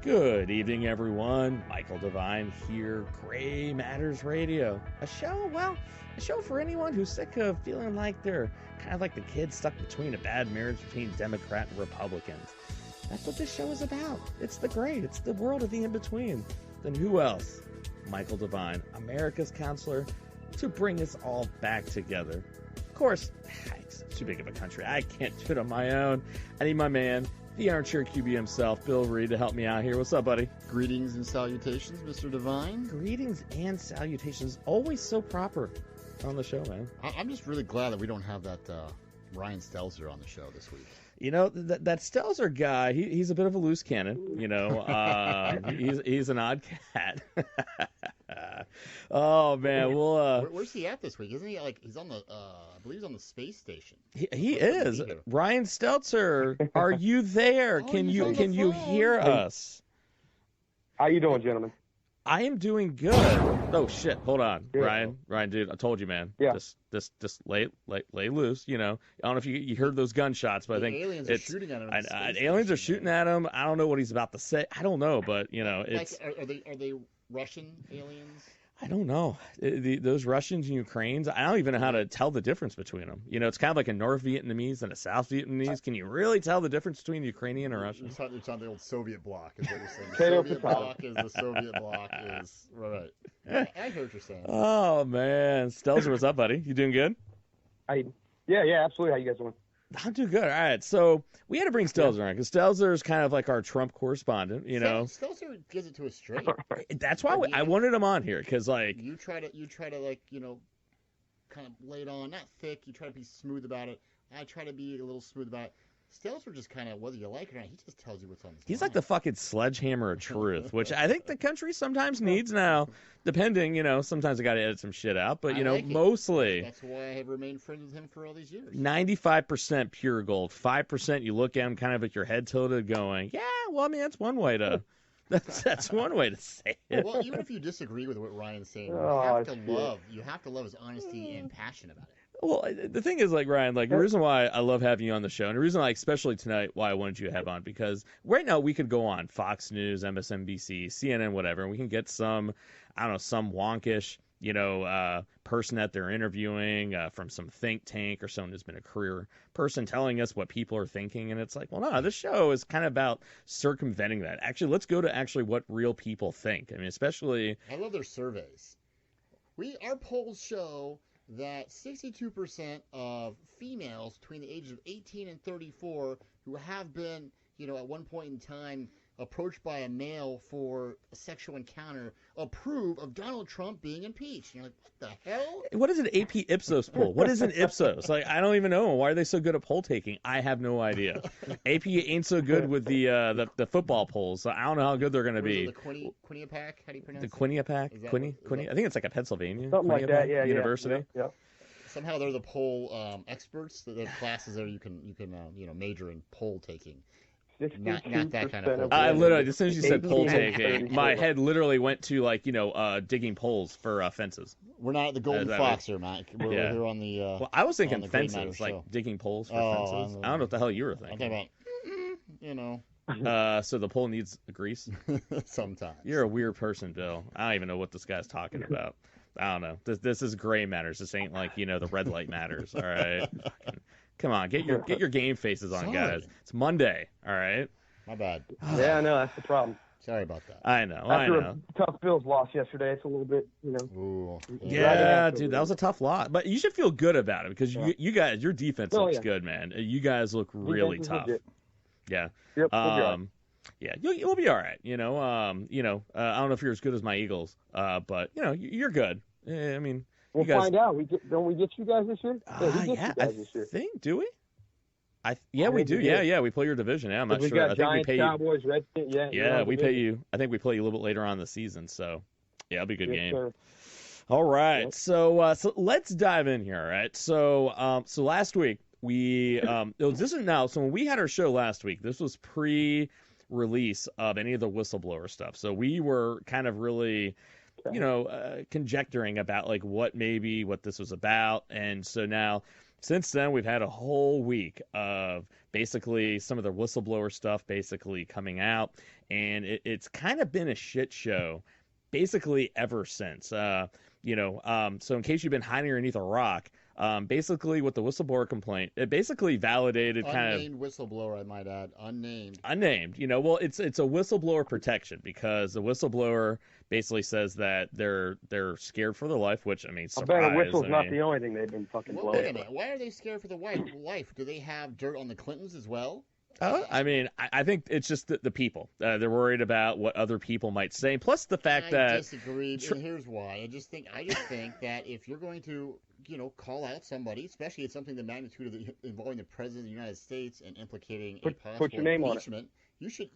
Good evening, everyone. Michael Devine here, Gray Matters Radio. A show for anyone who's sick of feeling like they're kind of like the kid stuck between a bad marriage between Democrat and Republicans. That's what this show is about. It's the gray. It's the world of the in-between. Then who else? Michael Devine, America's counselor, to bring us all back together. Of course, it's too big of a country. I can't do it on my own. I need my man, the Armchair QB himself, Bill Reed, to help me out here. What's up, buddy? Greetings and salutations, Mr. Devine. Greetings and salutations. Always so proper on the show, man. I'm just really glad that we don't have that Ryan Stelzer on the show this week. You know, that Stelzer guy, he's a bit of a loose cannon, you know. He's an odd cat. Oh, man. Well, where's he at this week? Isn't he, like, he's on the, I believe he's on the space station. He is. Ryan Stelzer, are you there? Can you hear us? How you doing, gentlemen? I am doing good. Oh shit! Hold on, yeah. Ryan, dude. I told you, man. Yeah. Just lay loose. You know. I don't know if you heard those gunshots, but I think aliens are shooting at him. Aliens are shooting at him. I don't know what he's about to say. I don't know, but you know, it's. Like, are they Russian aliens? I don't know. Those Russians and Ukrainians, I don't even know how to tell the difference between them. You know, it's kind of like a North Vietnamese and a South Vietnamese. Can you really tell the difference between Ukrainian and Russian? It's on the old Soviet bloc, is what you're saying. The Soviet bloc is the Soviet bloc is right. Yeah, I heard what you're saying. Oh man, Stelzer, what's up, buddy? You doing good? Yeah, absolutely. How you guys doing? I'm doing good. All right, so we had to bring Stelzer on because Stelzer is kind of like our Trump correspondent, you know. Stelzer gives it to us straight. That's why I wanted him on here because, like, you try to like, you know, kind of lay it on, not thick. You try to be smooth about it. I try to be a little smooth about it. Stelzer just kind of, whether you like it or not, he just tells you what's on the He's like the fucking sledgehammer of truth, which I think the country sometimes needs now, depending, you know, sometimes I got to edit some shit out, but, you know, mostly. That's why I have remained friends with him for all these years. 95% pure gold. 5% you look at him kind of with your head tilted going, yeah, well, I mean, that's one way to... That's one way to say it. Well, even if you disagree with what Ryan's saying, you have to love his honesty and passion about it. Well, the thing is, like, Ryan, like, the reason why I love having you on the show, and the reason, like, especially tonight, why I wanted you to have on, because right now we could go on Fox News, MSNBC, CNN, whatever, and we can get some, I don't know, some wonkish, you know, person that they're interviewing from some think tank or someone who's been a career person telling us what people are thinking, and it's like, well, no, this show is kind of about circumventing that. Actually, let's go to actually what real people think. I mean, especially... I love their surveys. Our polls show that 62% of females between the ages of 18 and 34 who have been, you know, at one point in time approached by a male for a sexual encounter approve of Donald Trump being impeached. And you're like, what the hell? What is an AP Ipsos poll? What is an Ipsos? Like, I don't even know. Why are they so good at poll taking? I have no idea. AP ain't so good with the football polls, so I don't know how good they're going to be. The Quinnipiac? How do you pronounce it? The Quinnipiac? Quinny? I think it's like a Pennsylvania. Something like that, yeah. University. Yeah. Somehow they're the poll experts. They have classes there you can you know, major in poll taking. Not that kind of poll. I literally, as soon as you said poll taking, my head literally went to, like, you know, digging poles for fences. We're not at the Golden Fox here, Mike. We're here on the. Well, I was thinking fences, like digging poles for fences. I don't know what the hell you were thinking. I'm talking about, you know. So the pole needs grease? Sometimes. You're a weird person, Bill. I don't even know what this guy's talking about. I don't know. This is gray matters. This ain't like, you know, the red light matters. All right. Come on, get your game faces on, guys. It's Monday, all right? My bad. Yeah, I know, that's the problem. Sorry about that. I know. After a tough Bills loss yesterday, it's a little bit, you know. Ooh. Yeah, dude, that was a tough lot. But you should feel good about it because you guys, your defense looks good, man. You guys look really tough. Yeah. Yep. Yeah, you'll be all right. You know, I don't know if you're as good as my Eagles, but you know, you're good. I mean. We'll find out. Don't we get you guys this year? Yeah, I think. Do we? We do. Yeah, we play your division. Yeah, I'm not sure. I think Giants, we pay Cowboys, you. Redskins. Yeah, we pay you. I think we play you a little bit later on in the season. So, yeah, it'll be a good game. Sir. All right, yep. So let's dive in here. All right, so last week we this is now. So when we had our show last week, this was pre-release of any of the whistleblower stuff. So we were kind of really, you know, conjecturing about like what this was about. And so now since then, we've had a whole week of basically some of the whistleblower stuff basically coming out, and it's kind of been a shit show basically ever since. So in case you've been hiding underneath a rock, basically with the whistleblower complaint, it basically validated unnamed whistleblower, I might add, unnamed. Well, it's a whistleblower protection, because the whistleblower basically says that they're scared for their life, which, I mean, surprise. I bet a whistle's not the only thing they've been fucking blowing. Wait a minute. Why are they scared for their life? Do they have dirt on the Clintons as well? I mean, I think it's just the people. They're worried about what other people might say. Plus the fact that I disagree, and here's why. I just think that if you're going to, call out somebody, especially at something the magnitude of involving the president of the United States and implicating a possible put your name impeachment, on it. You should,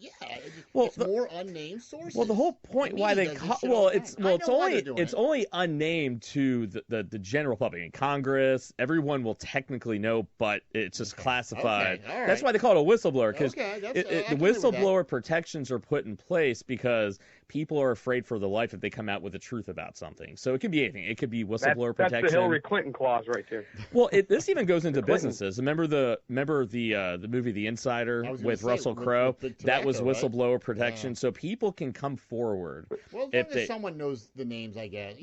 it's more unnamed sources. Well, the whole point why they it's only unnamed to the general public. In Congress, everyone will technically know, but it's just classified. Okay, all right. That's why they call it a whistleblower, because the whistleblower protections are put in place because people are afraid for their life if they come out with the truth about something. So it could be anything. It could be whistleblower protection. That's the Hillary Clinton clause right there. Well, this even goes into businesses. Remember the movie The Insider with Russell Crowe? That was whistleblower protection, so people can come forward. Well, as long as someone knows the names, I guess.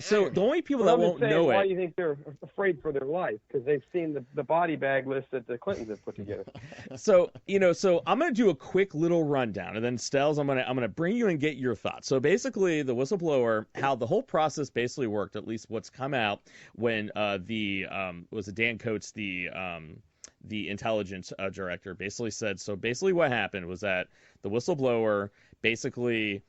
So the only people that won't know why do you think they're afraid for their life? Because they've seen the body bag list that the Clintons have put together. So I'm going to do a quick little rundown, and then Stels, I'm going to bring you and get your thoughts. So basically, the whistleblower, how the whole process basically worked, at least what's come out when Dan Coates, the intelligence director, basically said. So basically what happened was that the whistleblower basically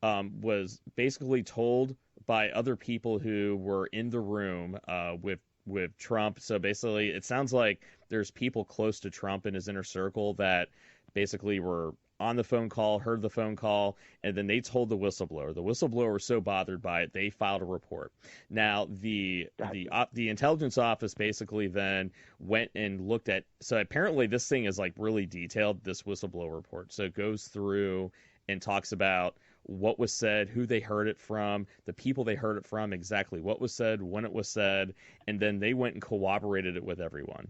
was basically told by other people who were in the room with Trump. So basically it sounds like there's people close to Trump in his inner circle that basically were on the phone call, heard the phone call, and then they told the whistleblower. The whistleblower was so bothered by it, they filed a report. Now, the intelligence office basically then went and looked at. So apparently, this thing is like really detailed. This whistleblower report. So it goes through and talks about what was said, who they heard it from, the people they heard it from, exactly what was said, when it was said, and then they went and corroborated it with everyone.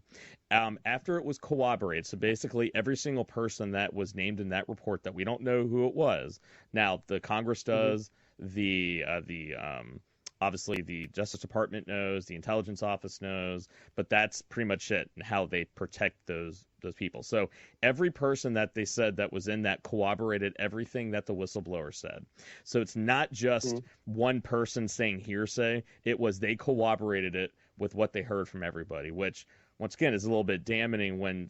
After it was corroborated, so basically every single person that was named in that report that we don't know who it was. Now, the Congress does, obviously the Justice Department knows, the Intelligence Office knows, but that's pretty much it and how they protect those people. So every person that they said that was in that corroborated everything that the whistleblower said. So it's not just one person saying hearsay. It was they corroborated it with what they heard from everybody, which once again is a little bit damning when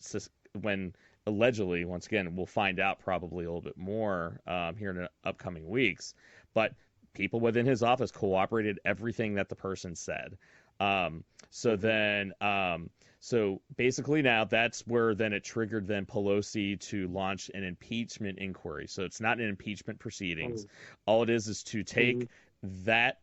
allegedly, once again, we'll find out probably a little bit more here in the upcoming weeks, but people within his office cooperated everything that the person said. So basically now that's where then it triggered then Pelosi to launch an impeachment inquiry. So it's not an impeachment proceedings. All it is to take that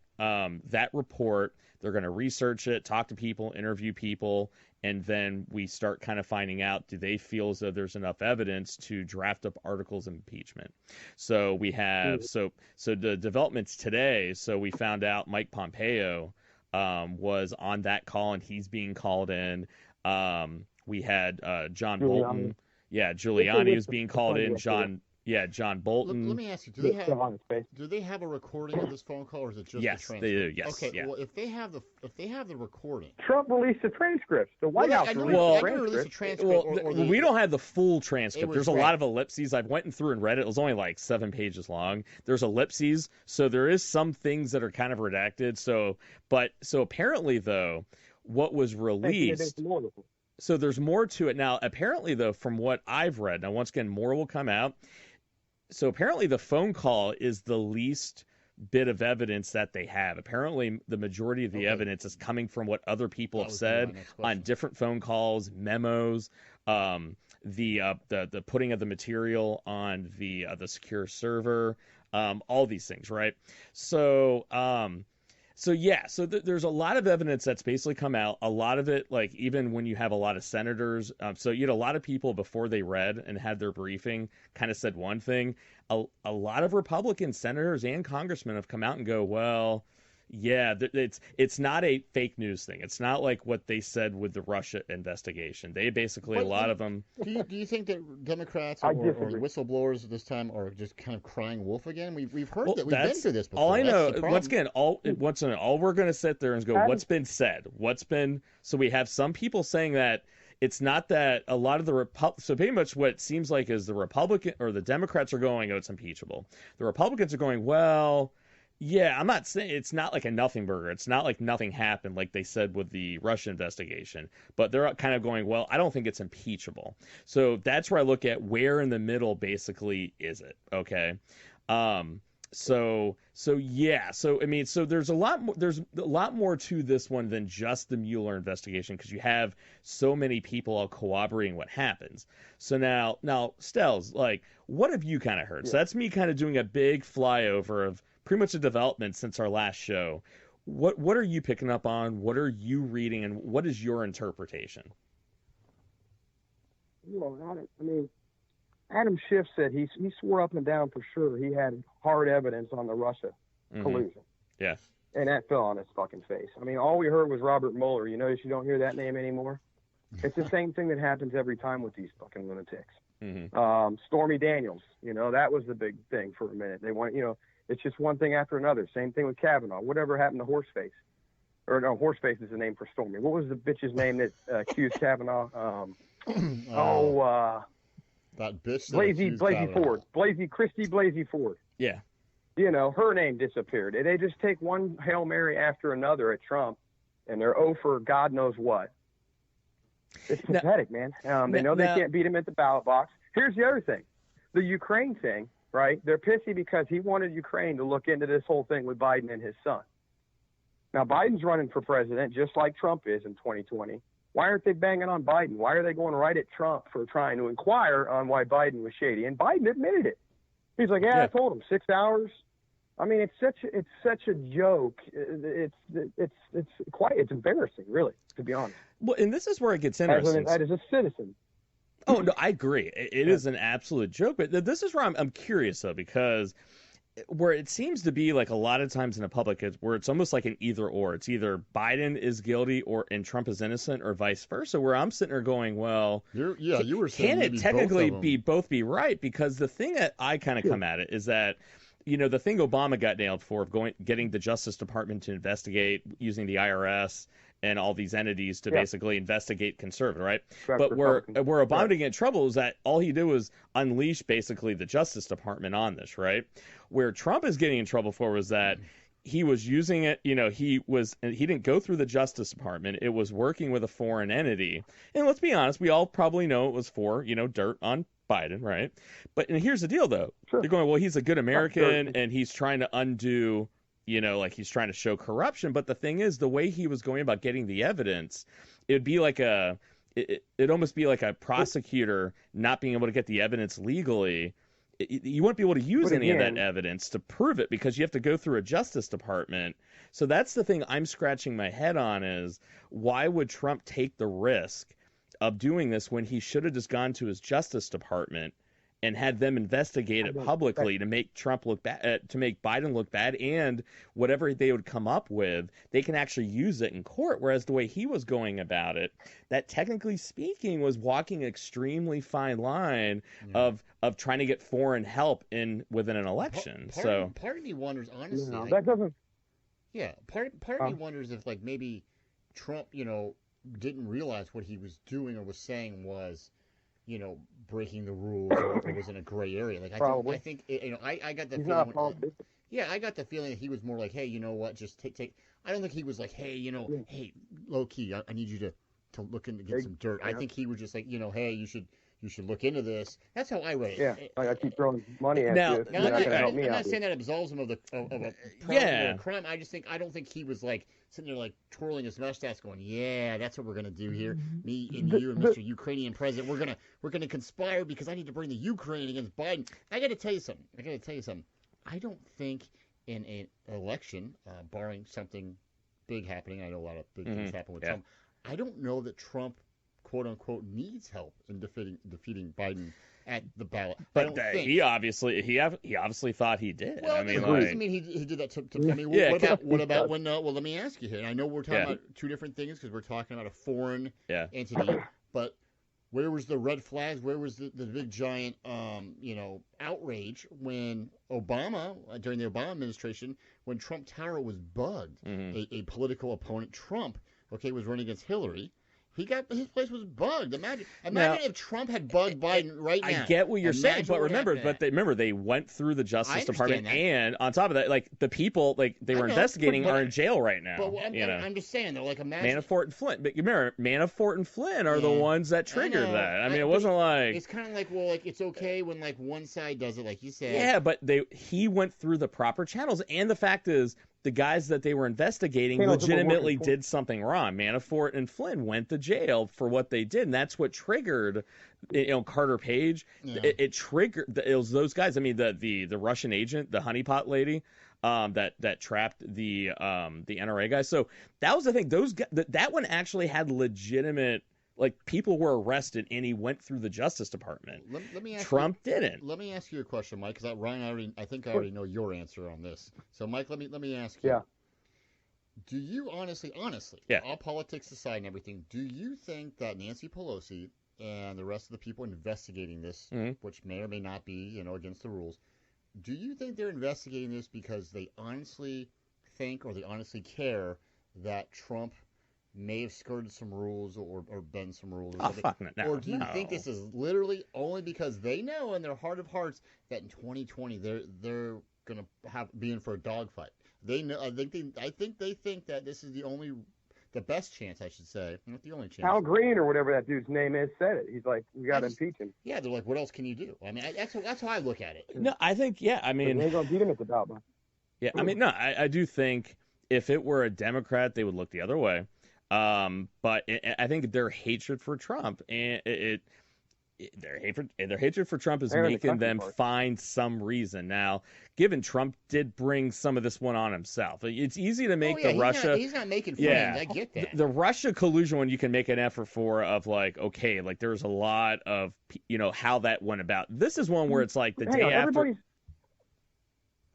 report. They're going to research it, talk to people, interview people, and then we start kind of finding out, do they feel as though there's enough evidence to draft up articles of impeachment? So we have so the developments today. So we found out Mike Pompeo was on that call, and he's being called in. We had John Bolton. Yeah, Giuliani was being called in. John Bolton. Let me ask you: do they have a recording of this phone call, or is it just the transcript? They do. Yes. Okay. Yeah. Well, if they have the recording, Trump released the transcripts. The White House released the transcript. We don't have the full transcript. There's a lot of ellipses. I've went through and read it. It was only like 7 pages long. There's ellipses, so there is some things that are kind of redacted. So apparently though, what was released. So there's more to it now. Apparently though, from what I've read, now once again, more will come out. So apparently the phone call is the least bit of evidence that they have. Apparently the majority of the evidence is coming from what other people have said on different phone calls, memos, the putting of the material on the secure server, all these things, right? So there's a lot of evidence that's basically come out. A lot of it, like even when you have a lot of senators, so you had a lot of people before they read and had their briefing kind of said one thing. A lot of Republican senators and congressmen have come out and go, well, Yeah, it's not a fake news thing. It's not like what they said with the Russia investigation. They basically, a lot of them. Do you think that Democrats I or the disagree. whistleblowers at this time are just kind of crying wolf again? We've heard Well, that we've been that's through this before. all I That's know. the Once problem. again, all we're going to sit there and go, what's been said, what's been. So we have some people saying that it's not that a lot of the so pretty much what it seems like is the Republican or the Democrats are going, oh, it's impeachable. The Republicans are going, well, yeah, I'm not saying it's not like a nothing burger. It's not like nothing happened, like they said with the Russia investigation. But they're kind of going, well, I don't think it's impeachable. So that's where I look at where in the middle basically is it. Okay. So yeah. So I mean, so there's a lot more to this one than just the Mueller investigation, because you have so many people all corroborating what happens. So now, Stels, like, what have you kind of heard? So that's me kind of doing a big flyover of pretty much the development since our last show. What are you picking up on? What are you reading, and what is your interpretation? Well, I mean, Adam Schiff said he swore up and down for sure he had hard evidence on the Russia collusion. Yeah. And that fell on his fucking face. I mean, all we heard was Robert Mueller. You notice you don't hear that name anymore? It's the same thing that happens every time with these fucking lunatics. Stormy Daniels, that was the big thing for a minute. They want, it's just one thing after another. Same thing with Kavanaugh. Whatever happened to Horseface? Or no, Horseface is the name for Stormy. What was the bitch's name that accused Kavanaugh? That bitch. Blasey Ford. Christy Blasey Ford. Yeah. Her name disappeared. They just take one Hail Mary after another at Trump, and they're for God knows what. It's pathetic, man. They know they can't beat him at the ballot box. Here's the other thing. The Ukraine thing, right? They're pissy because he wanted Ukraine to look into this whole thing with Biden and his son. Now, Biden's running for president just like Trump is in 2020. Why aren't they banging on Biden? Why are they going right at Trump for trying to inquire on why Biden was shady? And Biden admitted it. He's like, yeah, I told him 6 hours. I mean, it's such a joke. It's embarrassing, really, to be honest. Well, and this is where it gets interesting. As a citizen. Oh no, I agree. It is an absolute joke, but this is where I'm curious though, because where it seems to be like a lot of times in the public, where it's almost like an either or. It's either Biden is guilty and Trump is innocent, or vice versa. Where I'm sitting there going, well, you were saying can it technically both be right? Because the thing that I kind of come at it is that, the thing Obama got nailed for of getting the Justice Department to investigate using the IRS and all these entities to basically investigate conservative, right? But where Obama didn't get in trouble is that all he did was unleash basically the Justice Department on this, right? Where Trump is getting in trouble for was that he was using it, he didn't go through the Justice Department. It was working with a foreign entity. And let's be honest, we all probably know it was for, dirt on Biden, right? But and here's the deal though. They're going, well, he's a good American and he's trying to undo, he's trying to show corruption. But the thing is, the way he was going about getting the evidence, it'd be like it'd almost be like a prosecutor not being able to get the evidence legally. You won't be able to use any of that evidence to prove it because you have to go through a Justice Department. So that's the thing I'm scratching my head on is why would Trump take the risk of doing this when he should have just gone to his Justice Department and had them investigate it publicly to make Trump look bad, to make Biden look bad, and whatever they would come up with, they can actually use it in court. Whereas the way he was going about it, that technically speaking was walking an extremely fine line of trying to get foreign help within an election. Part of me wonders, honestly, that doesn't. Yeah, part of me wonders if maybe Trump, didn't realize what he was doing or was saying was, breaking the rules or was in a gray area. Like I think I got the feeling. I got the feeling that he was more like, hey, you know what? Just take. I don't think he was like, hey, hey, low key, I need you to look into get some dirt. I think he was just like, hey, you should look into this. That's how I read it. Yeah, I keep throwing money at you. Now I'm not saying that absolves him of a crime. I don't think he was like sitting there like twirling his mustache, going, "Yeah, that's what we're gonna do here. Me and you and Mr. Ukrainian President, we're gonna conspire because I need to bring the Ukraine against Biden." I got to tell you something. I don't think in an election, barring something big happening, I know a lot of big things happen with Trump. I don't know that Trump quote unquote needs help in defeating Biden at the ballot. But he obviously thought he did. Well, I mean, he did that to I mean, what about when? Well, let me ask you here. And I know we're talking about two different things because we're talking about a foreign entity, but where was the red flags? Where was the big giant, outrage when Obama, during the Obama administration, when Trump Tower was bugged, a political opponent, Trump, was running against Hillary. His place was bugged. Imagine if Trump had bugged Biden right now. I get what you're saying, but remember, they went through the Justice Department, and on top of that, like the people they were investigating are in jail right now. But I'm just saying, though, like imagine Manafort and Flynn. But remember, Manafort and Flynn are the ones that triggered that. I mean, it wasn't like it's kind of like it's okay when like one side does it, like you said. Yeah, but he went through the proper channels, and the fact is, the guys that they were investigating legitimately did something wrong. Manafort and Flynn went to jail for what they did, and that's what triggered, Carter Page. Yeah. It triggered. It was those guys. I mean, the Russian agent, the honeypot lady, that trapped the NRA guys. So that was the thing. Those guys, that one actually had legitimate. Like, people were arrested, and he went through the Justice Department. Let me ask Trump didn't. Let me ask you a question, Mike, because Ryan, I think I already know your answer on this. So, Mike, let me ask you. Yeah. Do you honestly, all politics aside and everything, do you think that Nancy Pelosi and the rest of the people investigating this, which may or may not be, against the rules, do you think they're investigating this because they honestly think or they honestly care that Trump may have skirted some rules or bent some rules or something? No, or do you think this is literally only because they know in their heart of hearts that in 2020 they're gonna be in for a dogfight? They know. I think they think that this is the best chance, I should say, not the only chance. Al Green or whatever that dude's name is said it. He's like, we got to impeach him. Yeah, they're like, what else can you do? I mean, that's how I look at it. No, I think I mean, they're gonna beat him at the ballot. Yeah, I mean, no, I do think if it were a Democrat, they would look the other way. But I think their hatred for Trump and their hatred for Trump is making them find some reason. Now, given Trump did bring some of this one on himself, it's easy to make Russia. He's not making friends. I get that. The Russia collusion one you can make an effort for there's a lot of how that went about. This is one where it's like the day after.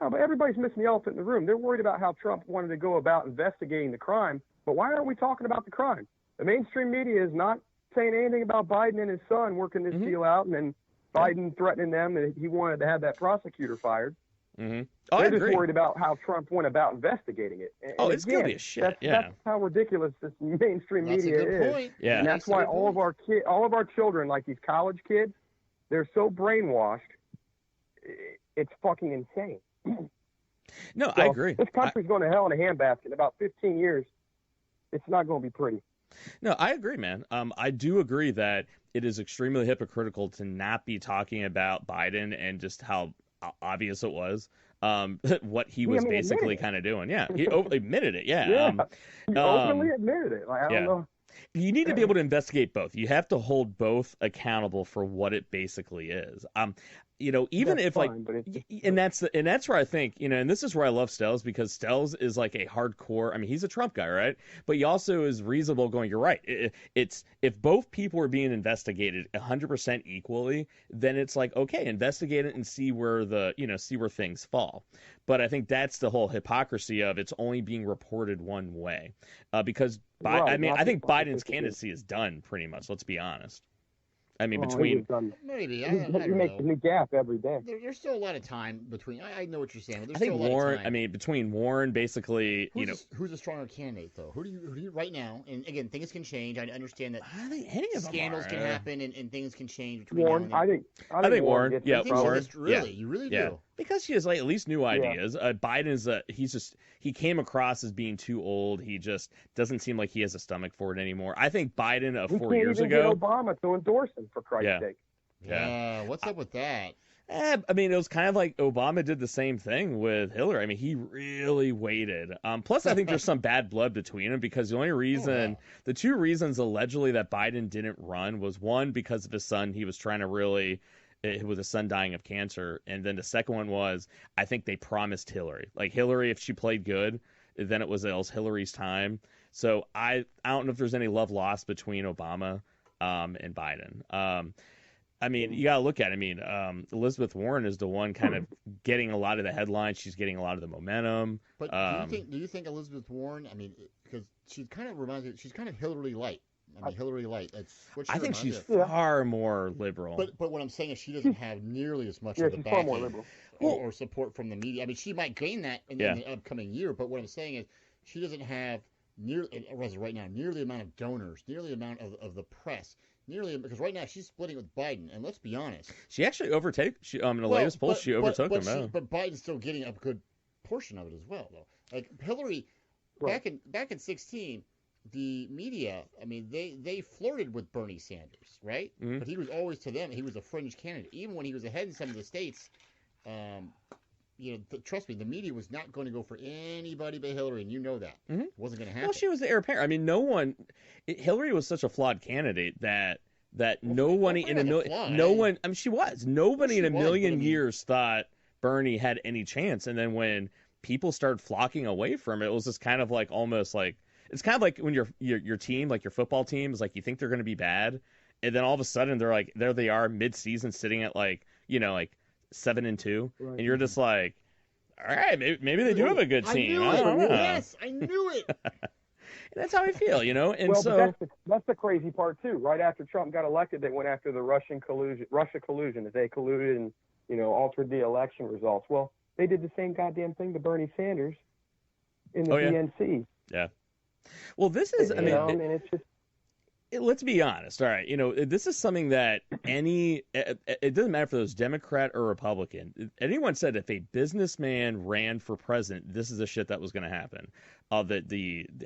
But everybody's missing the elephant in the room. They're worried about how Trump wanted to go about investigating the crime. But why aren't we talking about the crime? The mainstream media is not saying anything about Biden and his son working this deal out, and then Biden threatening them that he wanted to have that prosecutor fired. They're just worried about how Trump went about investigating it. And it's going to be a shit. That's how ridiculous this mainstream media is. Good point. Yeah, and that's why all of our children, like these college kids, they're so brainwashed. It's fucking insane. No, I agree. This country's going to hell in a handbasket in about 15 years. It's not going to be pretty. No, I agree, man. I do agree that it is extremely hypocritical to not be talking about Biden and just how obvious it was what he was basically kind of doing. Yeah, he admitted it. Yeah, he openly admitted it. Like, I don't know. You need to be able to investigate both. You have to hold both accountable for what it basically is. Even if and that's where I think, and this is where I love Stelz, because Stelz is like a hardcore, I mean, he's a Trump guy, right? But he also is reasonable going, you're right. It's if both people are being investigated 100% equally, then it's like, okay, investigate it and see where things fall. But I think that's the whole hypocrisy of it's only being reported one way, because I think Biden's candidacy is done pretty much. Let's be honest. I mean, maybe you make a new gap every day. There's still a lot of time between. I know what you're saying. But there's I think still a lot Warren. of time. I mean, between Warren, basically, who's a stronger candidate though? Who do you right now? And again, things can change. I understand that. I think any of them scandals can happen and things can change between Warren. now and then. I think Warren. Yeah, Warren. Really, you really do. Because he has at least new ideas. Biden is he came across as being too old. He just doesn't seem like he has a stomach for it anymore. I think Biden of 4 years ago. Get Obama to endorse him, for Christ's sake. Yeah, what's up with that? I mean, it was kind of like Obama did the same thing with Hillary. I mean, he really waited. Plus, I think there's some bad blood between them, because the only reason, the two reasons allegedly that Biden didn't run was, one, because of his son. He was trying to really, with his son dying of cancer. And then the second one was, I think they promised Hillary. Like, Hillary, if she played good, then it was Hillary's time. So I don't know if there's any love lost between Obama and Biden. I mean, you got to look at it. I mean, Elizabeth Warren is the one kind of getting a lot of the headlines. She's getting a lot of the momentum. But do you think Elizabeth Warren, I mean, because she kind of reminds me, she's kind of Hillary Light. I mean, Hillary Light. That's what she I think she's of. far more liberal. But what I'm saying is she doesn't have nearly as much of the backing or support from the media. I mean, she might gain that in the upcoming year, but what I'm saying is she doesn't have right now nearly the amount of donors, nearly the amount of the press. Because right now she's splitting with Biden, and let's be honest, she actually in the latest poll she overtook him. But Biden's still getting a good portion of it as well, though. Like Hillary, back in 2016, the media, I mean, they flirted with Bernie Sanders, right? Mm-hmm. But he was always to them, he was a fringe candidate, even when he was ahead in some of the states. Trust me, the media was not going to go for anybody but Hillary, and you know that. Mm-hmm. It wasn't going to happen. Well, she was the heir apparent. I mean, Hillary was such a flawed candidate that nobody in a million, I mean, she was. Nobody in a million years thought Bernie had any chance. And then when people started flocking away from it, it was just kind of like almost like, it's kind of like when your team, like your football team, is like you think they're going to be bad, and then all of a sudden they're like, there they are mid-season sitting at like 7-2, right. And you're just like, all right, maybe they do have a good team. I don't know. Yes, I knew it. That's how I feel, And well, so that's the crazy part too. Right after Trump got elected, they went after the Russia collusion, that they colluded and altered the election results. Well, they did the same goddamn thing to Bernie Sanders in the DNC. Yeah. Well, this is, it's just. Let's be honest. All right. This is something that it doesn't matter if it was Democrat or Republican. Anyone said if a businessman ran for president, this is the shit that was going to happen.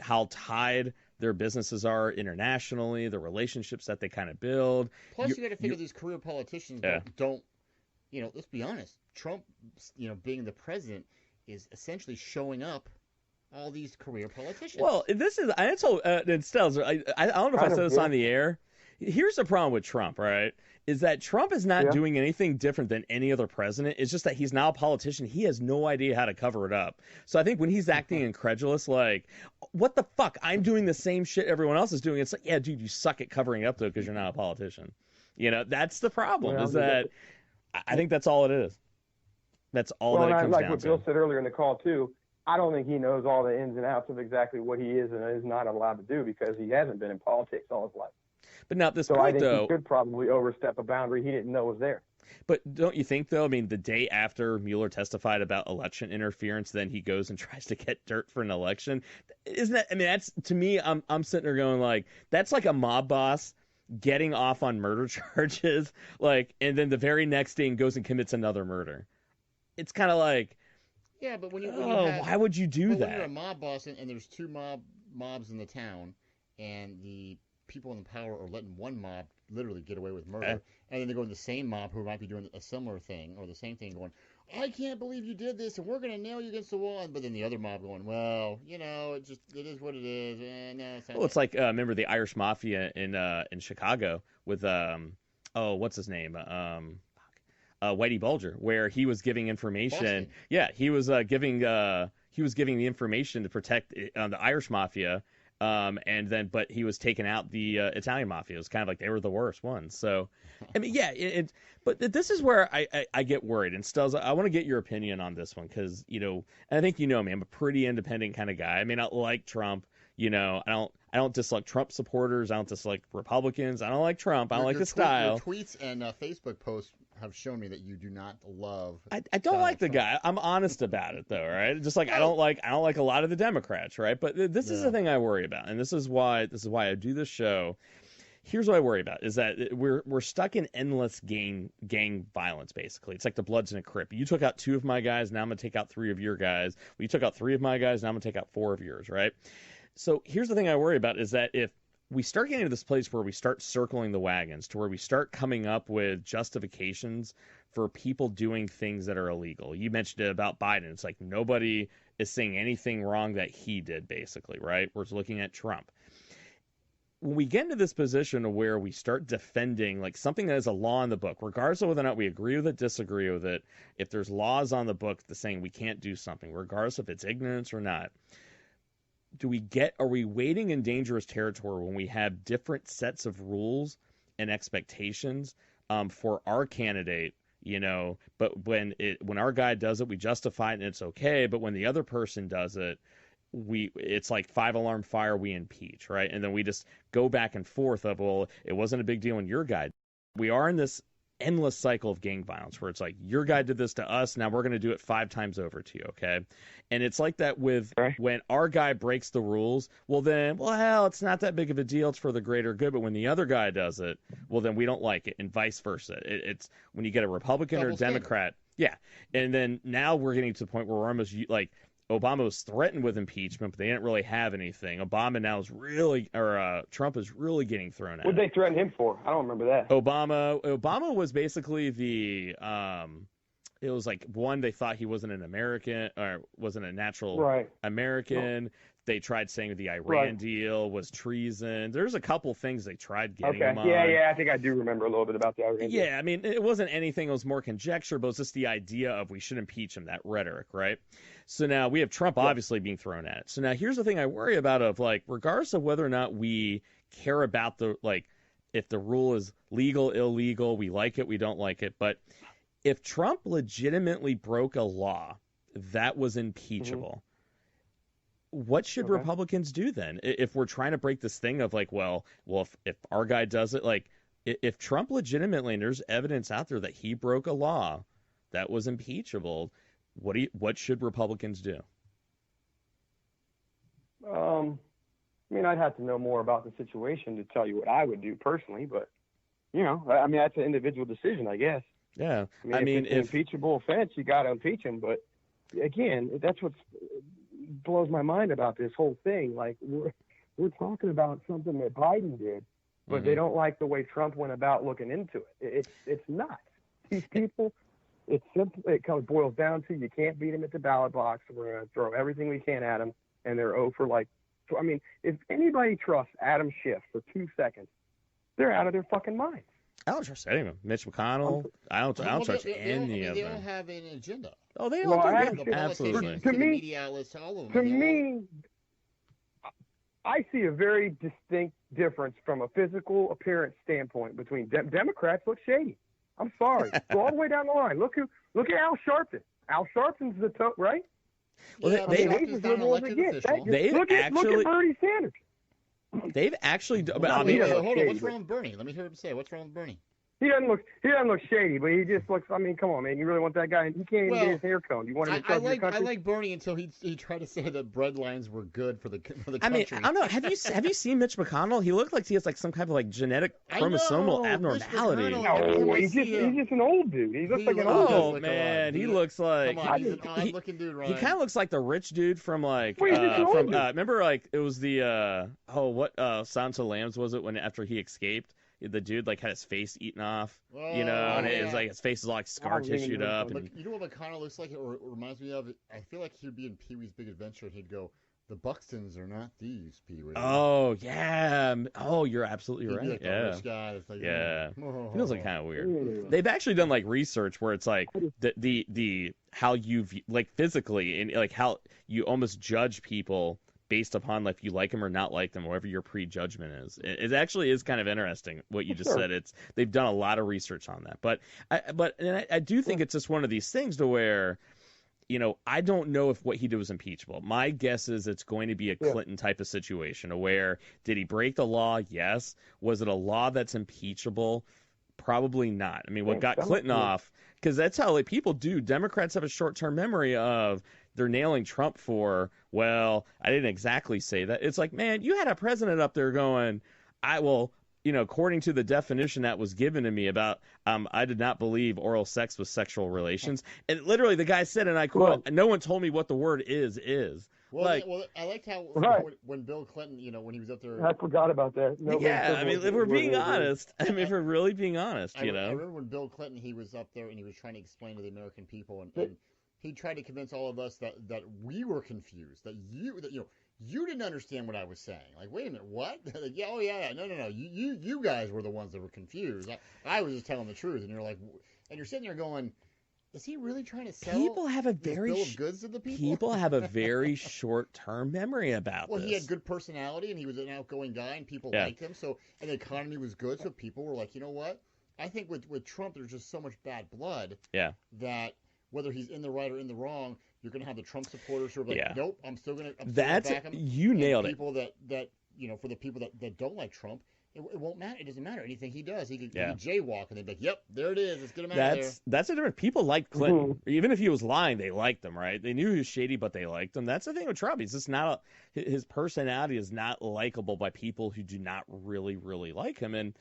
How tied their businesses are internationally, the relationships that they kind of build. Plus, you got to figure these career politicians don't, let's be honest. Trump, being the president is essentially showing up all these career politicians. Well, I told Stelzer, I don't know if I said this on the air. Here's the problem with Trump, right? Is that Trump is not doing anything different than any other president. It's just that he's now a politician. He has no idea how to cover it up. So I think when he's acting incredulous, like, what the fuck? I'm doing the same shit everyone else is doing. It's like, yeah, dude, you suck at covering it up, though, because you're not a politician. That's the problem, is that I think that's all it is. That's all that it comes down to. Like what Bill said earlier in the call, too, I don't think he knows all the ins and outs of exactly what he is and is not allowed to do because he hasn't been in politics all his life. But now at this point, I think he could probably overstep a boundary he didn't know was there. But don't you think, though, I mean, the day after Mueller testified about election interference, then he goes and tries to get dirt for an election? Isn't that, I mean, that's, to me, I'm sitting there going like, that's like a mob boss getting off on murder charges, and then the very next day goes and commits another murder. It's kind of like, yeah, but why would you do that? When you're a mob boss and there's two mobs in the town, and the people in the power are letting one mob literally get away with murder, and then they go to the same mob who might be doing a similar thing or the same thing, going, I can't believe you did this, and we're going to nail you against the wall. But then the other mob going, well, it is what it is. No, it's like remember the Irish Mafia in Chicago with what's his name? Whitey Bulger, where he was giving information. Boston. Yeah, he was giving the information to protect the Irish Mafia, but he was taking out the Italian Mafia. It was kind of like they were the worst ones. So, I mean, yeah, but this is where I get worried. And Stelzer, I want to get your opinion on this one because and I think me, I'm a pretty independent kind of guy. I may not like Trump. I don't dislike Trump supporters. I don't dislike Republicans. I don't like Trump. I don't like the style. Your tweets and Facebook posts have shown me that you do not love. I don't like the guy. I'm honest about it, though. Right? Just like I don't like a lot of the Democrats. Right? But this is the thing I worry about, and this is why I do this show. Here's what I worry about is that we're stuck in endless gang violence. Basically, it's like the Bloods in a Crip. You took out 2 of my guys, now I'm gonna take out 3 of your guys. Well, you took out 3 of my guys, now I'm gonna take out 4 of yours. Right? So here's the thing I worry about is that if we start getting to this place where we start circling the wagons, to where we start coming up with justifications for people doing things that are illegal. You mentioned it about Biden. It's like nobody is saying anything wrong that he did, basically, right? We're looking at Trump. When we get into this position where we start defending like something that is a law in the book, regardless of whether or not we agree with it, disagree with it, if there's laws on the book saying we can't do something, regardless if it's ignorance or not, are we wading in dangerous territory when we have different sets of rules and expectations for our candidate, but when our guy does it, we justify it and it's okay, but when the other person does it, it's like 5-alarm fire, we impeach, right? And then we just go back and forth of, well, it wasn't a big deal when your guy. We are in this endless cycle of gang violence where it's like, your guy did this to us, now we're going to do it 5 times over to you, okay? And it's like that with when our guy breaks the rules, well, it's not that big of a deal, it's for the greater good, but when the other guy does it, well, then we don't like it, and vice versa. It's when you get a Republican or a Democrat, and then now we're getting to the point where we're almost like, Obama was threatened with impeachment, but they didn't really have anything. Obama now is really, Trump is really getting thrown at. What did they threaten him for? I don't remember that. Obama was basically it was like, one, they thought he wasn't an American or wasn't a natural American. No. They tried saying the Iran deal was treason. There's a couple things they tried getting him on. Yeah, I think I do remember a little bit about the Iran deal. Yeah, I mean, it wasn't anything. It was more conjecture, but it was just the idea of we should impeach him, that rhetoric, right? So now we have Trump obviously being thrown at it. So now here's the thing I worry about of, like, regardless of whether or not we care about if the rule is legal, illegal, we like it, we don't like it. But if Trump legitimately broke a law that was impeachable, what should Republicans do then? If we're trying to break this thing of like, if our guy does it, like if Trump legitimately, and there's evidence out there that he broke a law that was impeachable, what should Republicans do? I mean, I'd have to know more about the situation to tell you what I would do personally, but that's an individual decision, I guess. Yeah. I mean, if it's an impeachable offense, you got to impeach him. But again, that's what blows my mind about this whole thing. Like, we're talking about something that Biden did, but they don't like the way Trump went about looking into it. It's nuts. These people, it's simple. It boils down to, you can't beat them at the ballot box. We're going to throw everything we can at them, and they're I mean, if anybody trusts Adam Schiff for 2 seconds, they're out of their fucking minds. I don't trust any of them. Mitch McConnell. I don't trust any of them. They don't have an agenda. Oh, they all do. Absolutely. To me, I see a very distinct difference from a physical appearance standpoint between Democrats. Look shady. I'm sorry. Go all the way down the line. Look at Al Sharpton. Al Sharpton's the right. Well, look at Bernie Sanders. They've actually. Hold on. What's wrong with Bernie? Let me hear him say. What's wrong with Bernie? He doesn't look shady, but he just looks. I mean, come on, man. You really want that guy? He can't even get his hair combed. You want him to cover your country? I like Bernie until he tried to say that bread lines were good for the country. I mean, I don't know. Have you seen Mitch McConnell? He looked like he has like some kind of like genetic chromosomal abnormality. No, he's just an old dude. He looks like an old dude. Oh man, he looks like he's an odd-looking dude, right? He kind of looks like the rich dude from remember like it was the Silence of the Lambs, was it, when after he escaped? The dude like had his face eaten off, and it was like his face is all like scar tissued up. You know what McConnell looks like, or reminds me of? I feel like he'd be in Pee-wee's Big Adventure, and he'd go, "The Buxtons are not these, Pee-wee." Oh yeah. Oh, you're absolutely right. Like yeah. Rich guy. Like, Feels like kind of weird. They've actually done like research where it's like the how you like physically and like how you almost judge people based upon like if you like them or not like them, whatever your prejudgment is. It actually is kind of interesting what you just said. They've done a lot of research on that, but I do think it's just one of these things to where, I don't know if what he did was impeachable. My guess is it's going to be a Clinton type of situation where did he break the law? Yes. Was it a law that's impeachable? Probably not. I mean, what got Clinton off, because that's how like people do. Democrats have a short-term memory of they're nailing Trump for, well, I didn't exactly say that. It's like, man, you had a president up there going, according to the definition that was given to me about, I did not believe oral sex was sexual relations. And literally the guy said, and I quote, no one told me what the word is. Well, I liked how when Bill Clinton, when he was up there. I forgot about that. I mean, if we're being honest, if we're really being honest, I remember when Bill Clinton, he was up there and he was trying to explain to the American people, and he tried to convince all of us that we were confused, that you didn't understand what I was saying. Like, wait a minute, what? Like, no. You guys were the ones that were confused. I was just telling the truth, and you're like, and you're sitting there going, is he really trying to sell people have a this very bill of goods to the people? People have a very short-term memory about well, this. he had good personality, and he was an outgoing guy, and people liked him. So, and the economy was good, so people were like, you know what? I think with Trump, there's just so much bad blood that whether he's in the right or in the wrong, you're going to have the Trump supporters who are like, nope, I'm still going to back him. You nailed it. People that for the people that don't like Trump, it won't matter. It doesn't matter anything he does. He could jaywalk, and they'd be like, "Yep, there it is. Let's get him out of there." That's the difference. People liked Clinton, even if he was lying. They liked him, right? They knew he was shady, but they liked him. That's the thing with Trump. He's just not his personality is not likable by people who do not really, really like him. And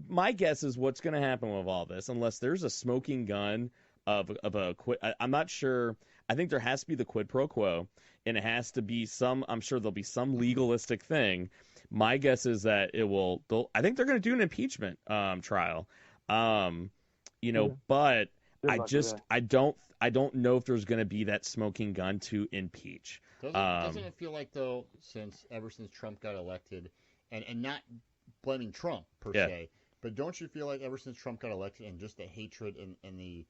my guess is what's going to happen with all this, unless there's a smoking gun of a quid. I'm not sure. I think there has to be the quid pro quo, and it has to be some. I'm sure there'll be some legalistic thing. My guess is that I think they're going to do an impeachment trial, but I don't know if there's going to be that smoking gun to impeach. Doesn't it feel like though, ever since Trump got elected, and not blaming Trump per se, but don't you feel like ever since Trump got elected and just the hatred and the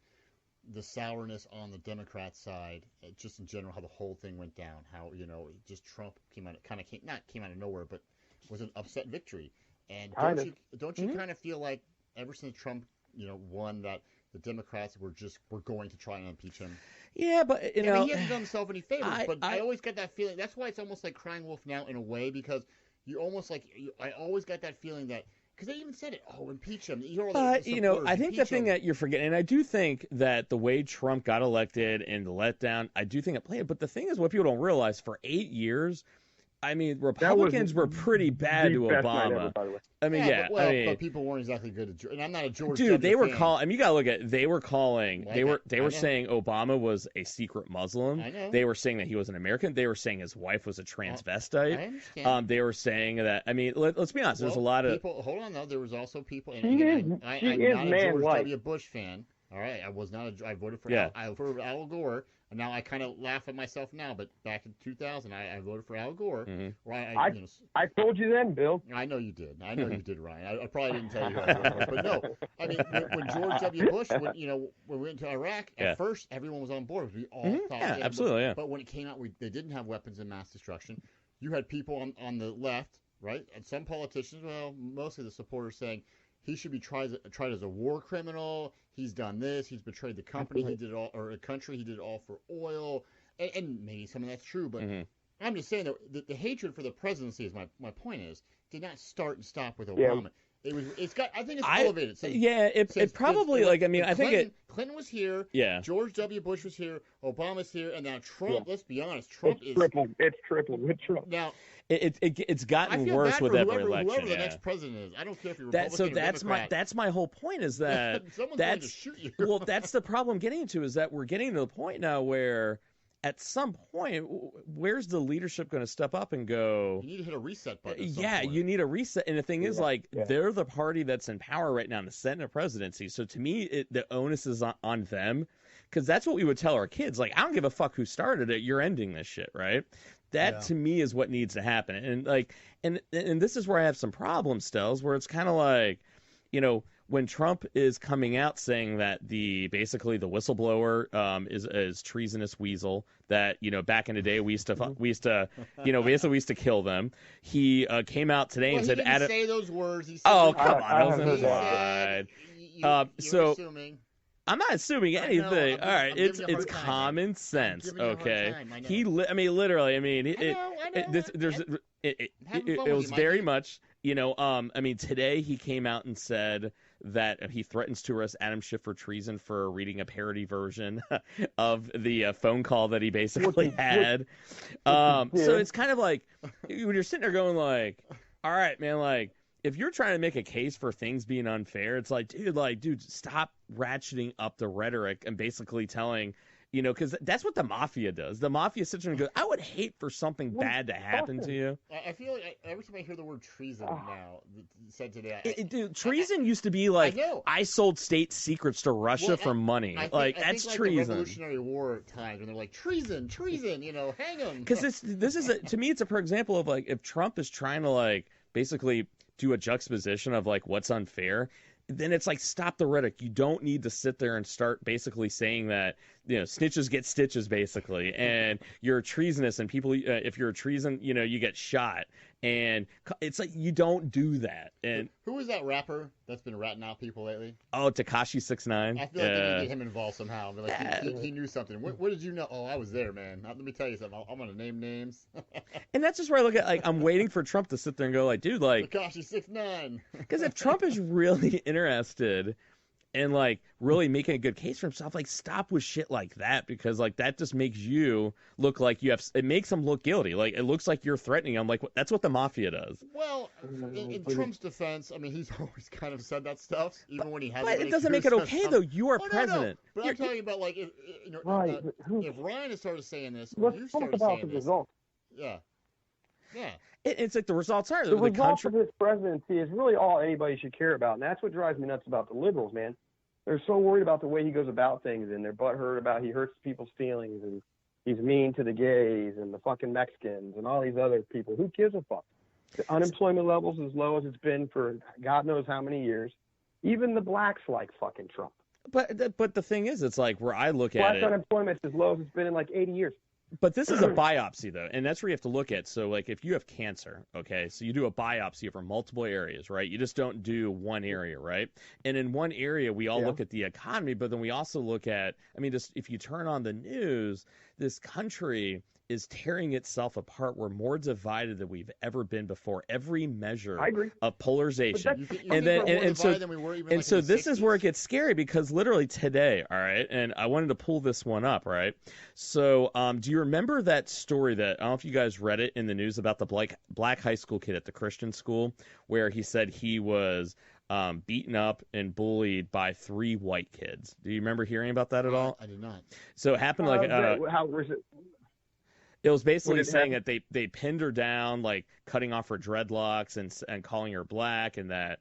sourness on the Democrat side, just in general, how the whole thing went down, how just Trump came out of nowhere, but was an upset victory. And don't you kind of feel like ever since Trump won, that the Democrats were going to try and impeach him? Yeah, but he hasn't done himself any favors. I always get that feeling. That's why it's almost like crying wolf now in a way, because you almost I always got that feeling that. Because they even said it. Oh, impeach him. I think the thing that you're forgetting, and I do think that the way Trump got elected and the letdown, I do think it played. But the thing is, what people don't realize, for 8 years, I mean, Republicans were pretty bad to Obama. But people weren't exactly good at George. And I'm not a George Dude, W. they were fan. calling. I mean, you gotta look at. They were calling. They were saying Obama was a secret Muslim. I know. They were saying that he was an American. They were saying his wife was a transvestite. I understand. They were saying that. I mean, let's be honest. There's a lot of people. Hold on, though. There was also people. And I'm not a George white. W. Bush fan. All right, I was not. I voted for. I voted for Al Gore. And now I kind of laugh at myself now, but back in 2000, I voted for Al Gore. Mm-hmm. I told you then, Bill. I know you did. You did, Ryan. I probably didn't tell you that, but no. I mean, when George W. Bush, when we went to Iraq, at first everyone was on board. We all thought, absolutely, But when it came out, they didn't have weapons of mass destruction. You had people on the left, right, and some politicians, well, mostly the supporters, saying he should be tried as a war criminal. He's done this. He's betrayed the company. He did it all, or a country. He did it all for oil. And maybe some of that's true, but I'm just saying that the hatred for the presidency, is my point is, did not start and stop with Obama. I think it's elevated. It probably, I think Clinton was here. Yeah. George W. Bush was here. Obama's here, and now Trump. Let's be honest, Trump is tripled with Trump. Now. It's gotten worse with every election. Whoever the next president is, I don't care if you're Republican or Democrat. That's my whole point. Is that someone's going to shoot you. Well, that's the problem I'm getting to. Is that we're getting to the point now where, at some point, where's the leadership going to step up and go? You need to hit a reset button. You need a reset. And the thing is, they're the party that's in power right now in the Senate and presidency. So to me, the onus is on them, because that's what we would tell our kids. Like, I don't give a fuck who started it. You're ending this shit, right? That to me is what needs to happen. And and this is where I have some problems, Stels, where it's kind of like, when Trump is coming out saying that basically the whistleblower is treasonous weasel, that back in the day we used to kill them. He came out today and said, he didn't say those words. He said, "Oh, come on, that was implied." You're assuming. I'm not assuming anything. All right, it's common sense. Okay, literally. It was very much. Today he came out and said that he threatens to arrest Adam Schiff for treason for reading a parody version of the phone call that he basically had. So it's kind of like when you're sitting there going like, all right, man, like, if you're trying to make a case for things being unfair, it's like, dude, stop ratcheting up the rhetoric and basically telling, because that's what the Mafia does. The Mafia sits there and goes, I would hate for something bad to happen to you. I feel like every time I hear the word treason now, said today. Dude, treason used to be like, I sold state secrets to Russia for money. That's treason. The Revolutionary War times when they're like, treason, hang them. Because this is to me, it's a per example of, like, if Trump is trying to, like, basically do a juxtaposition of, like, what's unfair, then it's like, stop the rhetoric. You don't need to sit there and start basically saying that, snitches get stitches, basically, and you're treasonous, and people, if you're a treason, you get shot. And it's like, you don't do that. And who is that rapper that's been ratting out people lately? Oh, Tekashi 6ix9ine. I feel like they need to get him involved somehow. But like he knew something. What did you know? Oh, I was there, man. Let me tell you something. I'm gonna name names. And that's just where I look at, like, I'm waiting for Trump to sit there and go, like, dude, like, Tekashi 6ix9ine. Because if Trump is really interested in, like, really making a good case for himself, like, stop with shit like that, because, like, that just makes you look like it makes him look guilty. Like, it looks like you're threatening him. Like, that's what the mafia does. Well, in Trump's defense, I mean, he's always kind of said that stuff, even when he hasn't. But it doesn't make it okay, though. You are president. No. But I'm talking about, like, if Ryan has started saying this, let's you talk started about saying the this. results. Yeah. Yeah. It's like the results are The results of his presidency is really all anybody should care about, and that's what drives me nuts about the liberals, man. They're so worried about the way he goes about things, and they're butthurt about he hurts people's feelings, and he's mean to the gays and the fucking Mexicans and all these other people. Who gives a fuck? The unemployment level's as low as it's been for God knows how many years. Even the blacks like fucking Trump. But the thing is, it's like where I look Black at it. unemployment's as low as it's been in like 80 years. But this is a biopsy, though, and that's where you have to look at. So, like, if you have cancer, okay, so you do a biopsy for multiple areas, right? You just don't do one area, right? And in one area, we all look at the economy, but then we also look at, I mean, just if you turn on the news, this country is tearing itself apart. We're more divided than we've ever been before. Every measure of polarization. So this is where it gets scary, because literally today, all right, and I wanted to pull this one up, right? So do you remember that story that, I don't know if you guys read it in the news, about the black high school kid at the Christian school, where he said he was beaten up and bullied by 3 white kids? Do you remember hearing about that at all? I did not. So it happened like how was it? It was basically saying that they pinned her down, like cutting off her dreadlocks and calling her black, and that,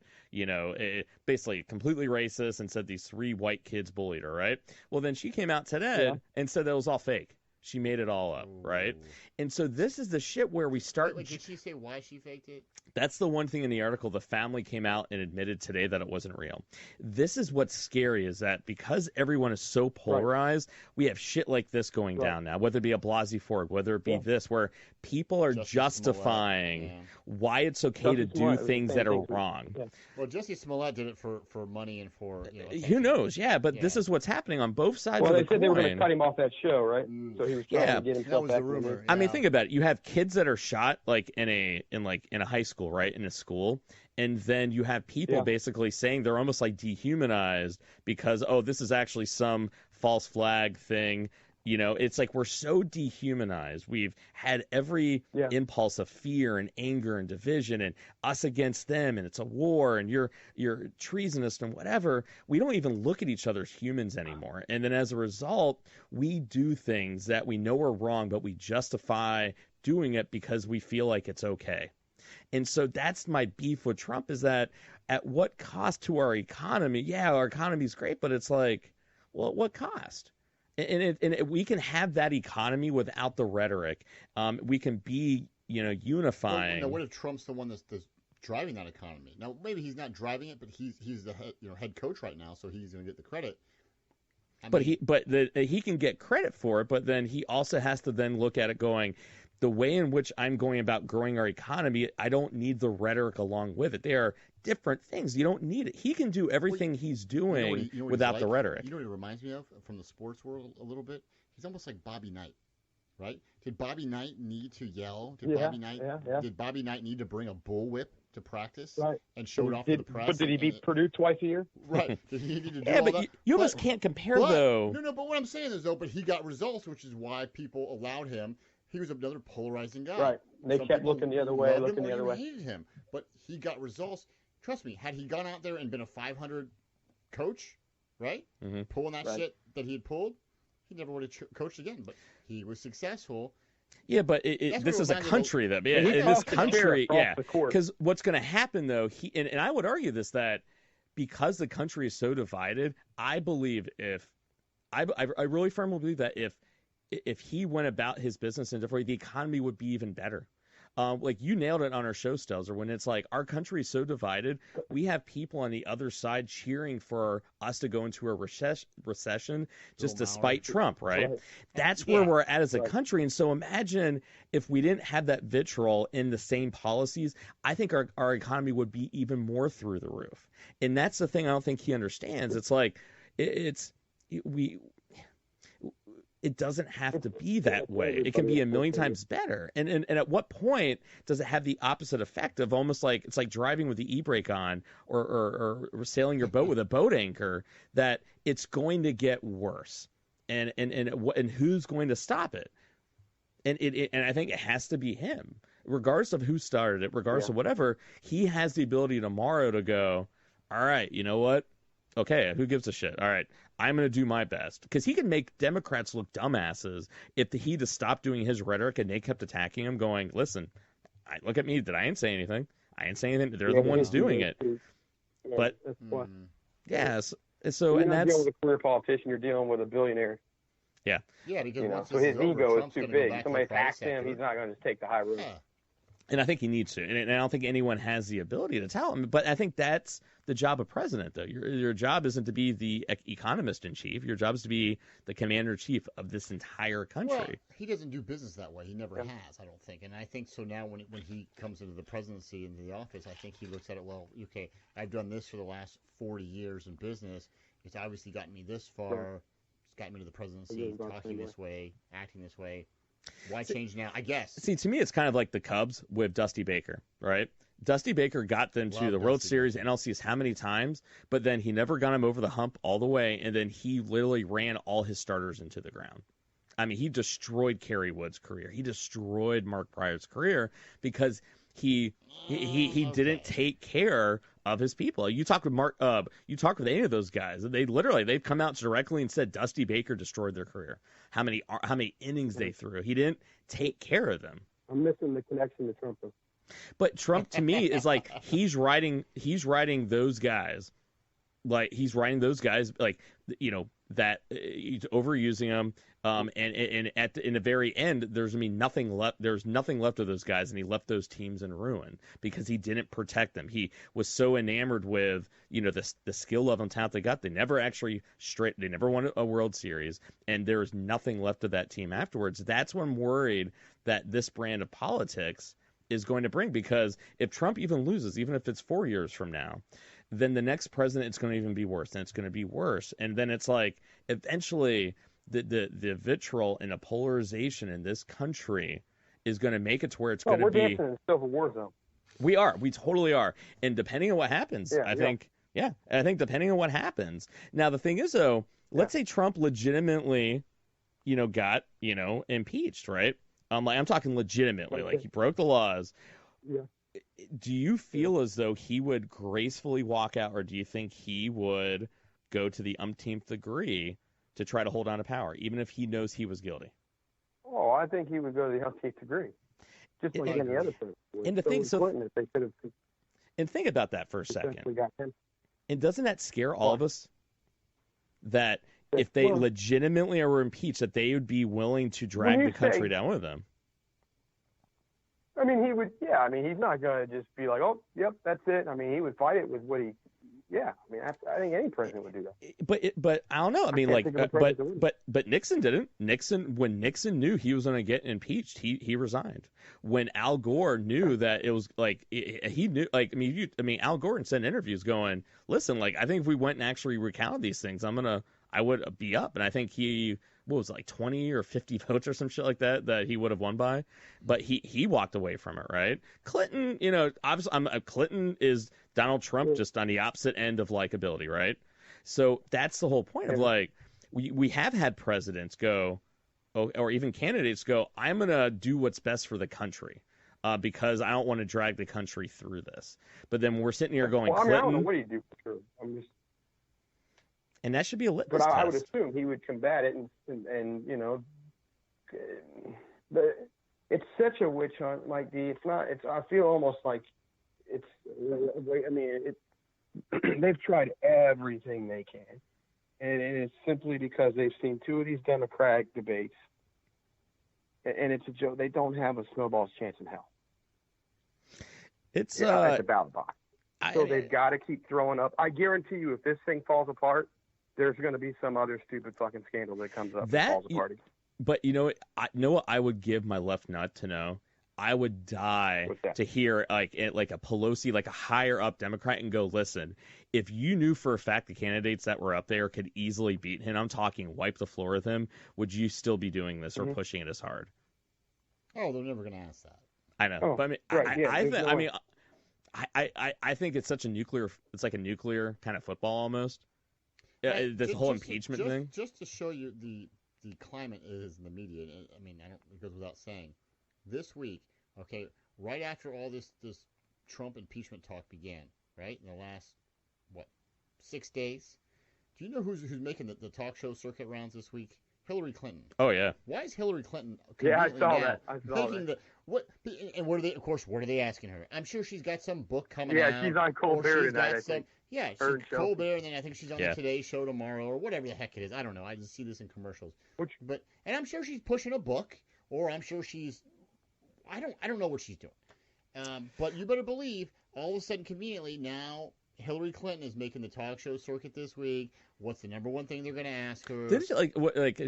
basically completely racist, and said these 3 white kids bullied her, right? Well, then she came out today and said that was all fake. She made it all up, right? And so this is the shit where we start. Wait, did she say why she faked it? That's the one thing in the article. The family came out and admitted today that it wasn't real. This is what's scary, is that because everyone is so polarized, we have shit like this going down now, whether it be a Blasey Ford, whether it be this, where people are justifying why it's okay to do things that are wrong. Yeah. Well, Jussie Smollett did it for money and for who knows? Yeah, but this is what's happening on both sides of the coin. Well, they said they were going to cut him off that show, right? So he was trying to get himself back. That was the rumor. I mean, think about it. You have kids that are shot like in a high school, right? In a school. And then you have people basically saying they're almost like dehumanized because, this is actually some false flag thing. It's like we're so dehumanized. We've had every impulse of fear and anger and division and us against them, and it's a war, and you're treasonous and whatever. We don't even look at each other as humans anymore. And then as a result, we do things that we know are wrong, but we justify doing it because we feel like it's okay. And so that's my beef with Trump, is that at what cost to our economy? Yeah, our economy's great, but it's like, well, at what cost? And we can have that economy without the rhetoric. We can be, unifying. Now, what if Trump's the one that's driving that economy? Now, maybe he's not driving it, but he's the head coach right now, so he's going to get the credit. He can get credit for it, but then he also has to then look at it going, the way in which I'm going about growing our economy, I don't need the rhetoric along with it. They are different things. You don't need it. He can do everything he's doing without the rhetoric. You know what he reminds me of from the sports world a little bit? He's almost like Bobby Knight, right? Did Bobby Knight need to yell? Did Bobby Knight need to bring a bullwhip to practice and show it off to the press? But did he beat Purdue twice a year? Right. Did he need to do all that? You almost can't compare, though. No, but what I'm saying is, but he got results, which is why people allowed him. He was another polarizing guy. Right. They kept looking the other way, hated him, but he got results. Trust me, had he gone out there and been a 500 coach, right, pulling that shit that he had pulled, he never would have coached again. But he was successful. Yeah, but this is a country that in this country, because what's going to happen though, and I would argue this, that because the country is so divided, I believe I really firmly believe that if he went about his business in a different way, the economy would be even better. Like you nailed it on our show, Stelzer, when it's like our country is so divided, we have people on the other side cheering for us to go into a recession just to spite Trump, right? That's where we're at as a country. And so imagine if we didn't have that vitriol in the same policies, I think our economy would be even more through the roof. And that's the thing I don't think he understands. It's like it doesn't have to be that way. It can be a million times better. And at what point does it have the opposite effect of almost like it's like driving with the e-brake on or sailing your boat with a boat anchor, that it's going to get worse. And who's going to stop it? And I think it has to be him, regardless of who started it, regardless of whatever. He has the ability tomorrow to go, all right, you know what? Okay, who gives a shit? All right, I'm going to do my best. Because he can make Democrats look dumbasses if he just stopped doing his rhetoric and they kept attacking him, going, listen, look at me. I didn't say anything. I didn't say anything. They're the ones doing it. But, yes. So, you're not dealing with a career politician. You're dealing with a billionaire. Yeah. Yeah, because so his ego is too big. Somebody attacks him, he's not going to just take the high road. Yeah. And I think he needs to. And I don't think anyone has the ability to tell him. But I think that's the job of president, though. Your job isn't to be the economist in chief. Your job is to be the commander in chief of this entire country. Well, he doesn't do business that way. He never has, I don't think. And I think so now when he comes into the presidency, into the office, I think he looks at it, well, okay, I've done this for the last 40 years in business. It's obviously gotten me this far. It's gotten me to the presidency, talking this way, acting this way. Why change now? I guess. See, to me, it's kind of like the Cubs with Dusty Baker, right? Dusty Baker got them to the World Series, NLCS how many times, but then he never got him over the hump all the way, and then he literally ran all his starters into the ground. I mean, he destroyed Kerry Wood's career. He destroyed Mark Pryor's career because he didn't take care of his people. You talk with you talk with any of those guys, they've come out directly and said Dusty Baker destroyed their career. How many innings they threw. He didn't take care of them. I'm missing the connection to Trump. But Trump to me is like he's writing those guys. Like he's writing those guys like that he's overusing them. And in the very end, there's nothing left. There's nothing left of those guys, and he left those teams in ruin because he didn't protect them. He was so enamored with the skill level and talent they got. They never actually They never won a World Series, and there's nothing left of that team afterwards. That's when I'm worried that this brand of politics is going to bring, because if Trump even loses, even if it's 4 years from now, then the next president, it's going to even be worse, and it's going to be worse, and then it's like eventually. The vitriol and the polarization in this country is going to make it to where it's going to be. We're dancing in a civil war zone. We are. We totally are. And depending on what happens, I think depending on what happens. Now, the thing is, though, let's say Trump legitimately, got, impeached, right? I'm talking legitimately, like he broke the laws. Yeah. Do you feel as though he would gracefully walk out, or do you think he would go to the umpteenth degree to try to hold on to power, even if he knows he was guilty? Oh, I think he would go to the umpteenth degree, just like any other person. And the thing, Clinton, if they could have. And think about that for a second. Got him. And doesn't that scare all of us? That if they legitimately were impeached, that they would be willing to drag the country down with them. I mean, he would. Yeah, I mean, he's not going to just be like, "Oh, yep, that's it." I mean, he would fight it with what he. Yeah, I mean, I think any president would do that. But I don't know. I mean, but Nixon didn't. When Nixon knew he was going to get impeached, he resigned. When Al Gore knew that it was like he knew, like Al Gore said in interviews going, listen, like I think if we went and actually recounted these things, I would be up, and I think he. What was it, like 20 or 50 votes or some shit like that he would have won by, but he walked away from it, right? Clinton, obviously, Clinton is Donald Trump just on the opposite end of likability, right? So that's the whole point of like we have had presidents go, or even candidates go, I'm gonna do what's best for the country. Because I don't want to drag the country through this. But then we're sitting here going, I Clinton. I don't know what he'd do for sure. And that should be a litmus test. But I would assume he would combat it, and but it's such a witch hunt. Like it's not. It's. I feel almost like it's. I mean, they've tried everything they can, and it's simply because they've seen two of these Democratic debates, and it's a joke. They don't have a snowball's chance in hell. It's at the ballot box. So they've got to keep throwing up. I guarantee you, if this thing falls apart, there's going to be some other stupid fucking scandal that comes up that falls apart. But you know what I would give my left nut to know? I would die to hear like a Pelosi, like a higher up Democrat, and go, listen, if you knew for a fact the candidates that were up there could easily beat him, I'm talking wipe the floor with him, would you still be doing this or pushing it as hard? Oh, they're never going to ask that. I know. Oh, but I mean, I think it's such a nuclear, it's like a nuclear kind of football almost. This whole impeachment thing. Just to show you the climate is in the media, I mean, it goes without saying. This week, okay, right after all this Trump impeachment talk began, right, in the last, 6 days? Do you know who's making the talk show circuit rounds this week? Hillary Clinton. Oh, yeah. Why is Hillary Clinton I saw that. And what are they asking her? I'm sure she's got some book coming out. Yeah, she's on Colbert tonight, I think. Yeah, she's Colbert, and then I think she's on the Today Show tomorrow, or whatever the heck it is. I don't know. I just see this in commercials. And I'm sure she's pushing a book, or I'm sure she's... I don't know what she's doing. But you better believe, all of a sudden, conveniently, now Hillary Clinton is making the talk show circuit this week. What's the number one thing they're going to ask her? Didn't she,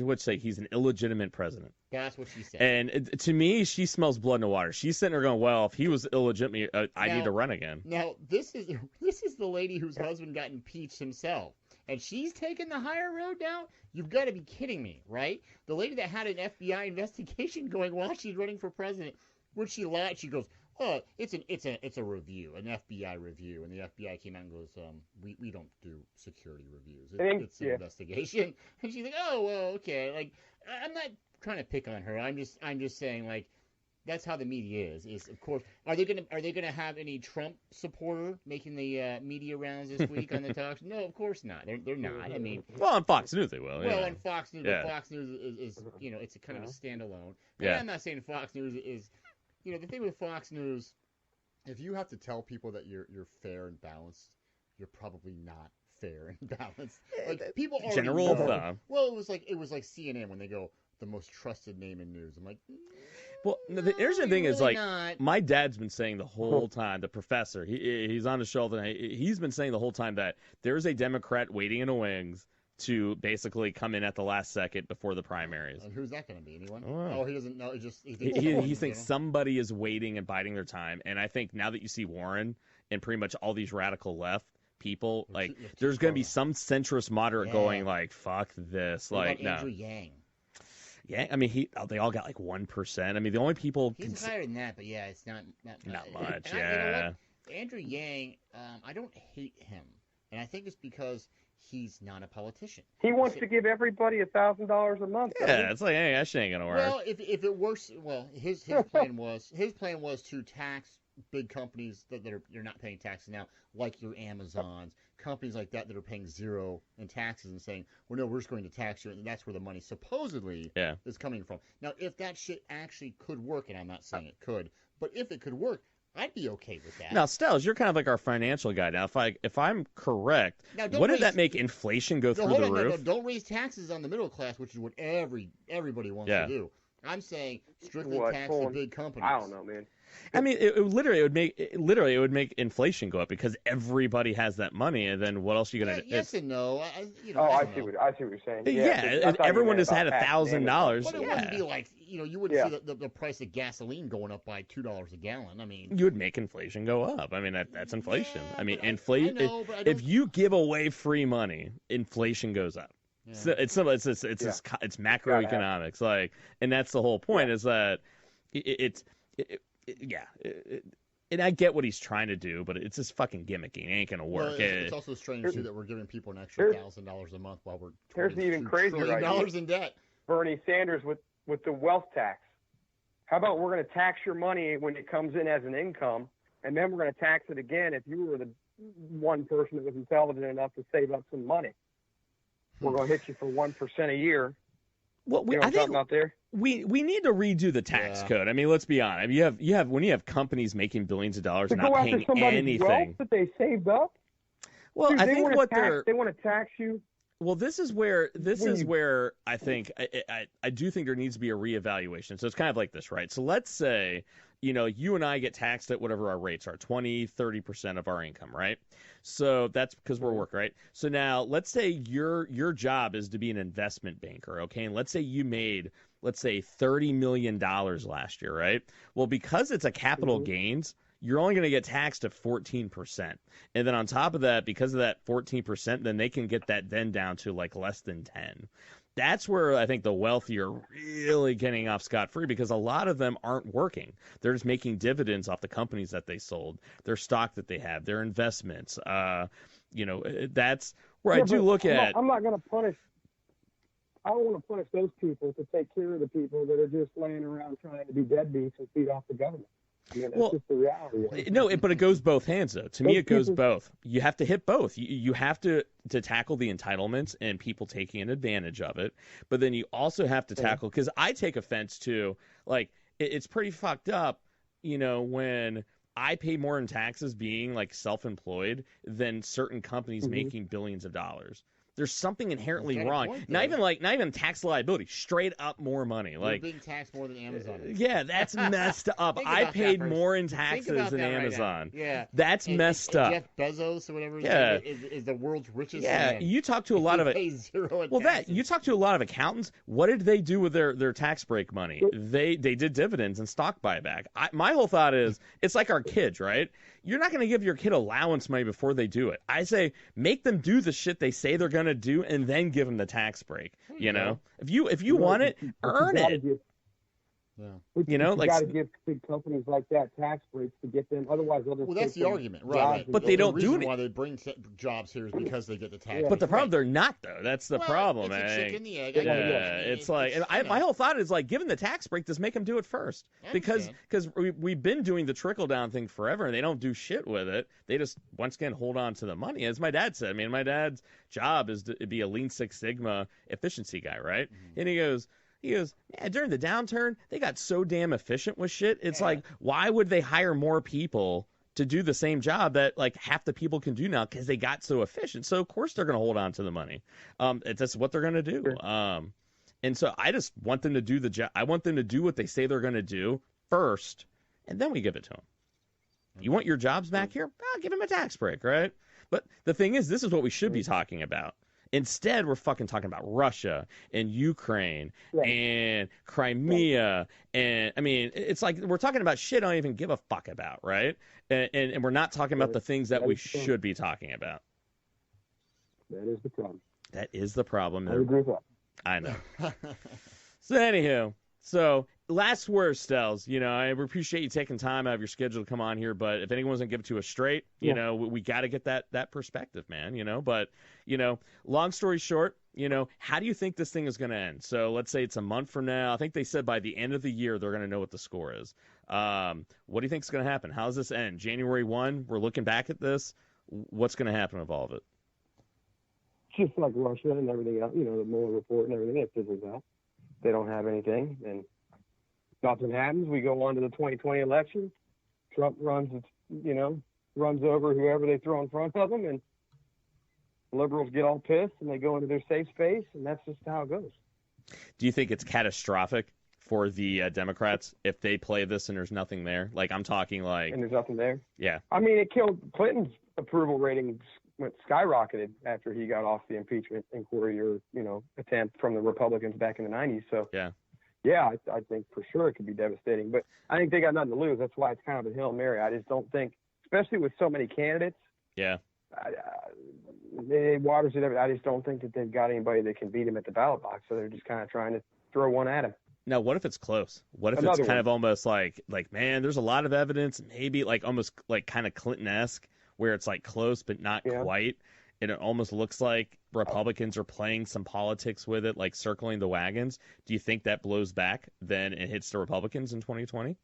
what's say he's an illegitimate president? That's what she said. And to me, she smells blood in the water. She's sitting there going, "Well, if he was illegitimate, I need to run again." Now, this is the lady whose husband got impeached himself, and she's taking the higher road now. You've got to be kidding me, right? The lady that had an FBI investigation going while she's running for president, when she lied, she goes, "Oh, it's a review, an FBI review," and the FBI came out and goes, "We don't do security reviews. It's an investigation." And she's like, "Oh, well, okay." Like, I'm not trying to pick on her. I'm just saying, like, that's how the media is. Is of course, are they gonna have any Trump supporter making the media rounds this week on the talks? No, of course not. They're not. I mean, well, on Fox News they will. Well, on Fox News, Fox News is it's a kind of a standalone. And I'm not saying Fox News is. The thing with Fox News, if you have to tell people that you're fair and balanced, you're probably not fair and balanced. Like, people already general know. Well, it was like CNN when they go, the most trusted name in news. I'm like, well, the interesting thing is, like, not. My dad's been saying the whole time, the professor, he's on the show tonight, he's been saying the whole time that there's a Democrat waiting in the wings to basically come in at the last second before the primaries. And who's that going to be? Anyone? Oh, he doesn't know. He thinks somebody is waiting and biding their time. And I think now that you see Warren and pretty much all these radical left people, like, there's going to be some centrist moderate going, like, fuck this. Like, no. Andrew Yang. Yeah, I mean, they all got like 1%. I mean, the only people he's higher than that, but yeah, it's not much. You know what? Andrew Yang, I don't hate him, and I think it's because he's not a politician. He wants to give everybody $1,000 a month. Yeah, it's like, hey, that shit ain't gonna work. Well, if it works, well, his plan was to tax big companies that you're not paying taxes now, like your Amazons, companies like that are paying zero in taxes, and saying, well, no, we're just going to tax you, and that's where the money supposedly is coming from. Now, if that shit actually could work, and I'm not saying it could, but if it could work, I'd be okay with that. Now, Stelzer, you're kind of like our financial guy. Now, if I'm correct, wouldn't that make inflation go through the roof? No, don't raise taxes on the middle class, which is what everybody wants to do. I'm saying strictly tax the big companies. I don't know, man. I mean, it would make inflation go up because everybody has that money, and then what else are you gonna? Yes and no. I see what you're saying. Yeah, everyone just had $1,000. But it wouldn't be like you wouldn't see the price of gasoline going up by $2 a gallon. I mean, you would make inflation go up. I mean, that's inflation. Yeah, I mean, inflation. If you give away free money, inflation goes up. Yeah. So it's macroeconomics, like, and that's the whole point is that and I get what he's trying to do, but it's just fucking gimmicky. It ain't gonna work. Well, it's also strange too that we're giving people an extra $1,000 a month while we're here's the even crazier dollars in debt. Bernie Sanders with the wealth tax. How about we're going to tax your money when it comes in as an income, and then we're going to tax it again if you were the one person that was intelligent enough to save up some money. We're going to hit you for 1% a year. Well, I think out there? we need to redo the tax code. I mean, let's be honest. You have when you have companies making billions of dollars to not paying anything wealth that they saved up. Well, dude, I think they want to tax you. Well, this is where I think I do think there needs to be a reevaluation. So it's kind of like this, right? So let's say you and I get taxed at whatever our rates are, 20, 30% of our income, right? So that's because we're working, right? So now let's say your job is to be an investment banker, okay? And let's say you made, let's say $30 million last year, right? Well, because it's a capital gains, you're only going to get taxed at 14%. And then on top of that, because of that 14%, then they can get that then down to like less than 10. That's where I think the wealthy are really getting off scot-free, because a lot of them aren't working. They're just making dividends off the companies that they sold, their stock that they have, their investments. That's where I do look at. I'm not going to punish. I don't want to punish those people to take care of the people that are just laying around trying to be deadbeats and feed off the government. I mean, that's just the reality of it. No, but it goes both hands, though. To me, it goes both. You have to hit both. You have to tackle the entitlements and people taking advantage of it. But then you also have to tackle, because I take offense to, like, it's pretty fucked up, when I pay more in taxes being, like, self-employed than certain companies making billions of dollars. There's something inherently wrong. Point, not even tax liability, straight up more money. You're being taxed more than Amazon is. Yeah, that's messed up. I paid more in taxes than Amazon. Right, yeah, that's messed up. Jeff Bezos or whatever is the world's richest man. You talk to a lot of it. You talk to a lot of accountants. What did they do with their tax break money? They did dividends and stock buyback. My whole thought is, it's like our kids, right? You're not going to give your kid allowance money before they do it. I say make them do the shit they say they're going to do, and then give them the tax break. If you want it, earn it. You got to give big companies like that tax breaks to get them. Otherwise, they'll just that's the argument, right? But they don't do it. Why they bring jobs here is because they get the tax. But the problem, they're not, though. That's the problem. It's a chicken, the egg. It's like my whole thought is, like, giving the tax break, just make them do it first, because we've been doing the trickle down thing forever, and they don't do shit with it. They just once again hold on to the money. As my dad said, my dad's job is to be a Lean Six Sigma efficiency guy, right? And he goes, man, during the downturn, they got so damn efficient with shit. It's like, why would they hire more people to do the same job that, like, half the people can do now, because they got so efficient? So, of course, they're going to hold on to the money. That's what they're going to do. And so I just want them to do the job. I want them to do what they say they're going to do first, and then we give it to them. You want your jobs back here? Give them a tax break, right? But the thing is, this is what we should be talking about. Instead, we're fucking talking about Russia and Ukraine and Crimea. And, it's like we're talking about shit I don't even give a fuck about, right? And we're not talking about the things that we should be talking about. That is the problem. That is the problem. I agree with that. I know. So, anywho. Last words, Stels. I appreciate you taking time out of your schedule to come on here, but if anyone's going to give it to us straight, we got to get that perspective, man, But, long story short, how do you think this thing is going to end? So let's say it's a month from now. I think they said by the end of the year they're going to know what the score is. What do you think is going to happen? How does this end? January 1, we're looking back at this. What's going to happen with all of it? Just like Russia and everything else, the Mueller report and everything, it fizzles out. They don't have anything, and nothing happens. We go on to the 2020 election. Trump runs over whoever they throw in front of him, and liberals get all pissed, and they go into their safe space, and that's just how it goes. Do you think it's catastrophic for the Democrats if they play this and there's nothing there? Like, I'm talking like... And there's nothing there? Yeah. It killed Clinton's approval rating. Skyrocketed after he got off the impeachment inquiry or attempt from the Republicans back in the 90s. So I think for sure it could be devastating, but I think they got nothing to lose. That's why it's kind of a Hail Mary. I just don't think, especially with so many candidates, it waters it. I just don't think that they've got anybody that can beat him at the ballot box, so they're just kind of trying to throw one at him. Now, what if it's close? What if it's kind of almost like, man, there's a lot of evidence, maybe like almost like kind of Clinton-esque, where it's like close but not quite, and it almost looks like Republicans are playing some politics with it, like circling the wagons. Do you think that blows back, then it hits the Republicans in 2020?